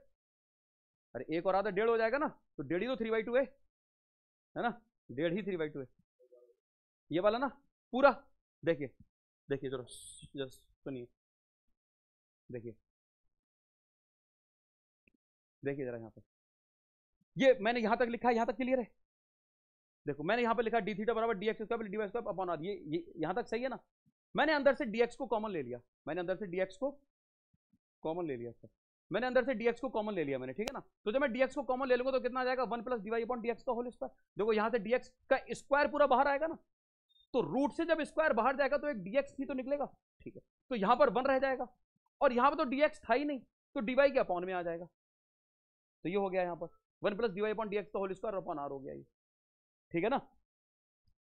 अरे एक और आधा डेढ़ हो जाएगा ना, तो डेढ़ ही तो थ्री बाई टू है ना, डेढ़ ही थ्री बाई टू है ये वाला ना पूरा। देखिए देखिए जरा सुनिए, देखिए देखिए जरा यहाँ पर, ये मैंने यहां तक लिखा है, यहां तक क्लियर है। देखो मैंने यहां पर लिखा डी थीटा बराबर d x square d y square upon r, ये यहां तक सही है ना। मैंने अंदर से dx को कॉमन ले लिया, मैंने अंदर से dx को कॉमन ले लिया सर, मैंने अंदर से dx को कॉमन ले लिया मैंने, ठीक है ना। तो जब मैं dx को कॉमन ले लूंगा तो कितना आ जाएगा, one plus D Y upon dx का होल स्क्वायर। देखो यहां से dx का स्क्वायर पूरा बाहर आएगा ना, तो रूट से जब स्क्वायर बाहर जाएगा तो एक dx ही तो निकलेगा, ठीक है। तो यहां पर वन रह जाएगा, और यहां पर तो dx था ही नहीं, तो dy के अपॉन में आ जाएगा, तो ये हो गया यहाँ पर one plus D Y upon dx का होल स्क्वायर अपॉन आर हो गया ये, ठीक है ना,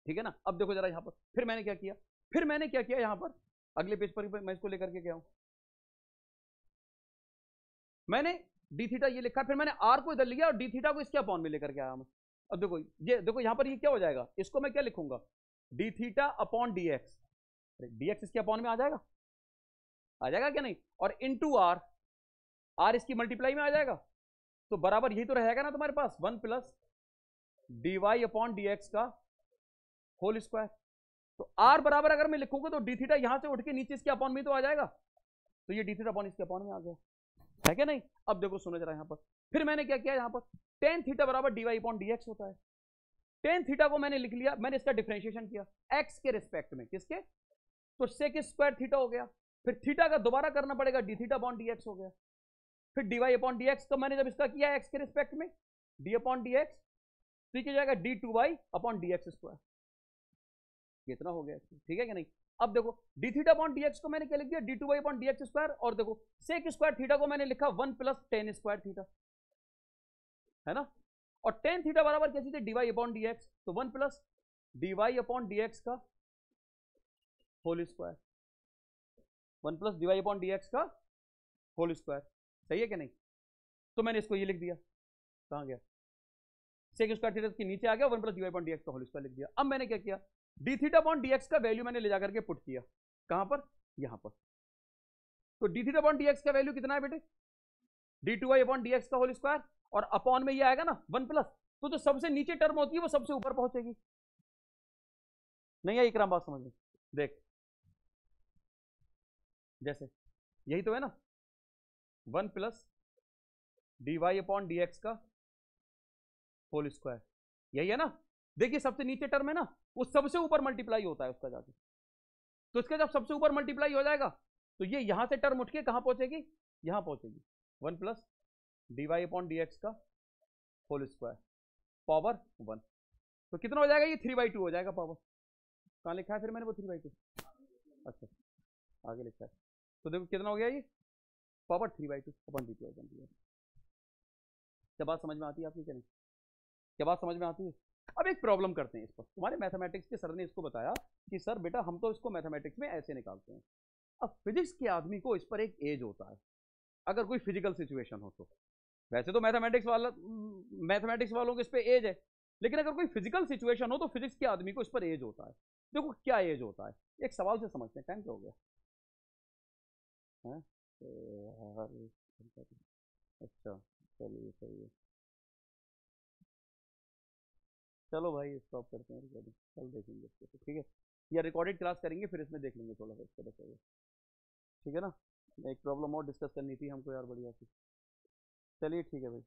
ठीक है ना। अब देखो जरा यहाँ पर फिर मैंने क्या किया, फिर मैंने क्या किया यहाँ पर अगले पेज पर मैं इसको लेकर के क्या हूं, मैंने डी थीटा ये लिखा, फिर मैंने आर को इधर लिया और डी थीटा को इसके अपॉन में लेकर के आया मैं। अब देखो ये देखो यहाँ पर ये क्या हो जाएगा, इसको मैं क्या लिखूंगा, D theta upon D x, D x इसके अपॉन में आ जाएगा क्या नहीं, और इनटू आर, आर इसकी मल्टीप्लाई में आ जाएगा, तो बराबर यही तो रहेगा ना तुम्हारे पास, one plus D Y upon D x का होल स्क्वायर। तो आर बराबर अगर मैं लिखूंगा तो डी थीटा यहां से उठ के नीचे इसके अपॉन में तो आ जाएगा, तो ये डी थीटा अपॉन इसके अपॉन में आ गया, है क्या नहीं। अब देखो सुनो जरा यहां पर, फिर मैंने क्या किया, यहां पर टेन थीटा बराबर d Y upon D x होता है, टेन थीटा को मैंने लिख लिया, मैंने इसका डिफरेंशिएशन किया एक्स के रिस्पेक्ट में, किसके, तो सेक स्क्वायर थीटा हो गया, फिर थीटा का दोबारा करना पड़ेगा, d theta upon D x हो गया, फिर d Y upon D x, तो मैंने जब इसका किया एक्स के रिस्पेक्ट में डी अपॉन डी एक्स, तो क्या जाएगा d two Y upon D x square, कितना हो गया, ठीक है कि नहीं। अब देखो d theta upon D x को मैंने क्या लिख दिया, d two Y upon D x square, और देखो सेक स्क्वायर थीटा को मैंने लिखा 1 प्लस टेन स्क्वायर थीटा, है ना। और टेन थीटा बराबर क्या चीज है, D Y upon D x, तो 1 plus D Y upon D x का whole square, 1 plus D Y upon D x का होल स्क्वायर, सही है क्या नहीं। तो मैंने इसको ये लिख दिया, कहां गया, सेक स्क्वायर थीटा के नीचे आ गया, 1 plus D Y upon D x का होल स्क्वायर लिख दिया। अब मैंने क्या किया, d theta upon D x का वैल्यू मैंने ले जाकर के पुट किया, कहां पर, यहां पर। तो d theta upon D x का वैल्यू कितना है बेटे, d two Y upon D x का होल स्क्वायर, और अपॉन में ये आएगा ना 1 प्लस, तो जो सबसे नीचे टर्म होती है वो सबसे ऊपर पहुंचेगी। नहीं है इकराम बात समझ में, देख जैसे यही तो है ना, 1 plus D Y upon D x का होल स्क्वायर, यही है ना। देखिए सबसे नीचे टर्म है ना, वो सबसे ऊपर मल्टीप्लाई होता है उसका जाके, तो इसका जब सबसे ऊपर मल्टीप्लाई हो जाएगा तो ये यहां से टर्म उठ के कहां पहुंचेगी, यहां पहुंचेगी, 1 plus D Y upon D x का होल स्क्वायर पावर 1, तो कितना हो जाएगा, ये 3/2 हो जाएगा पावर। कहां लिखा है फिर मैंने वो 3/2, अच्छा आगे लिखा है, तो देखो कितना हो गया ये पावर 3/2 अपन डी टू। क्या बात समझ में आती है आपकी, क्या नहीं, क्या बात समझ में आती है। अब एक प्रॉब्लम करते हैं इस पर, तुम्हारे मैथमेटिक्स के सर ने इसको बताया कि सर बेटा हम तो इसको मैथमेटिक्स में ऐसे निकालते हैं। अब फिजिक्स के आदमी को इस पर एक एज होता है, अगर कोई फिजिकल सिचुएशन हो तो, वैसे तो मैथमेटिक्स वालों के इस पर एज है, लेकिन अगर कोई फिजिकल सिचुएशन हो तो फिजिक्स के आदमी को इस पर एज होता है। देखो क्या एज होता है, एक सवाल से समझते हैं, टाइम क्या हो गया है? अच्छा चलिए सही है, चलो भाई स्टॉप करते हैं रिकॉर्डिंग, कल देखेंगे इसको, तो ठीक है, या रिकॉर्डेड क्लास करेंगे फिर इसमें देख लेंगे थोड़ा सा इस तरह से, ठीक है ना। एक प्रॉब्लम और डिस्कस करनी थी हमको यार बढ़िया सी, चलिए ठीक है भाई।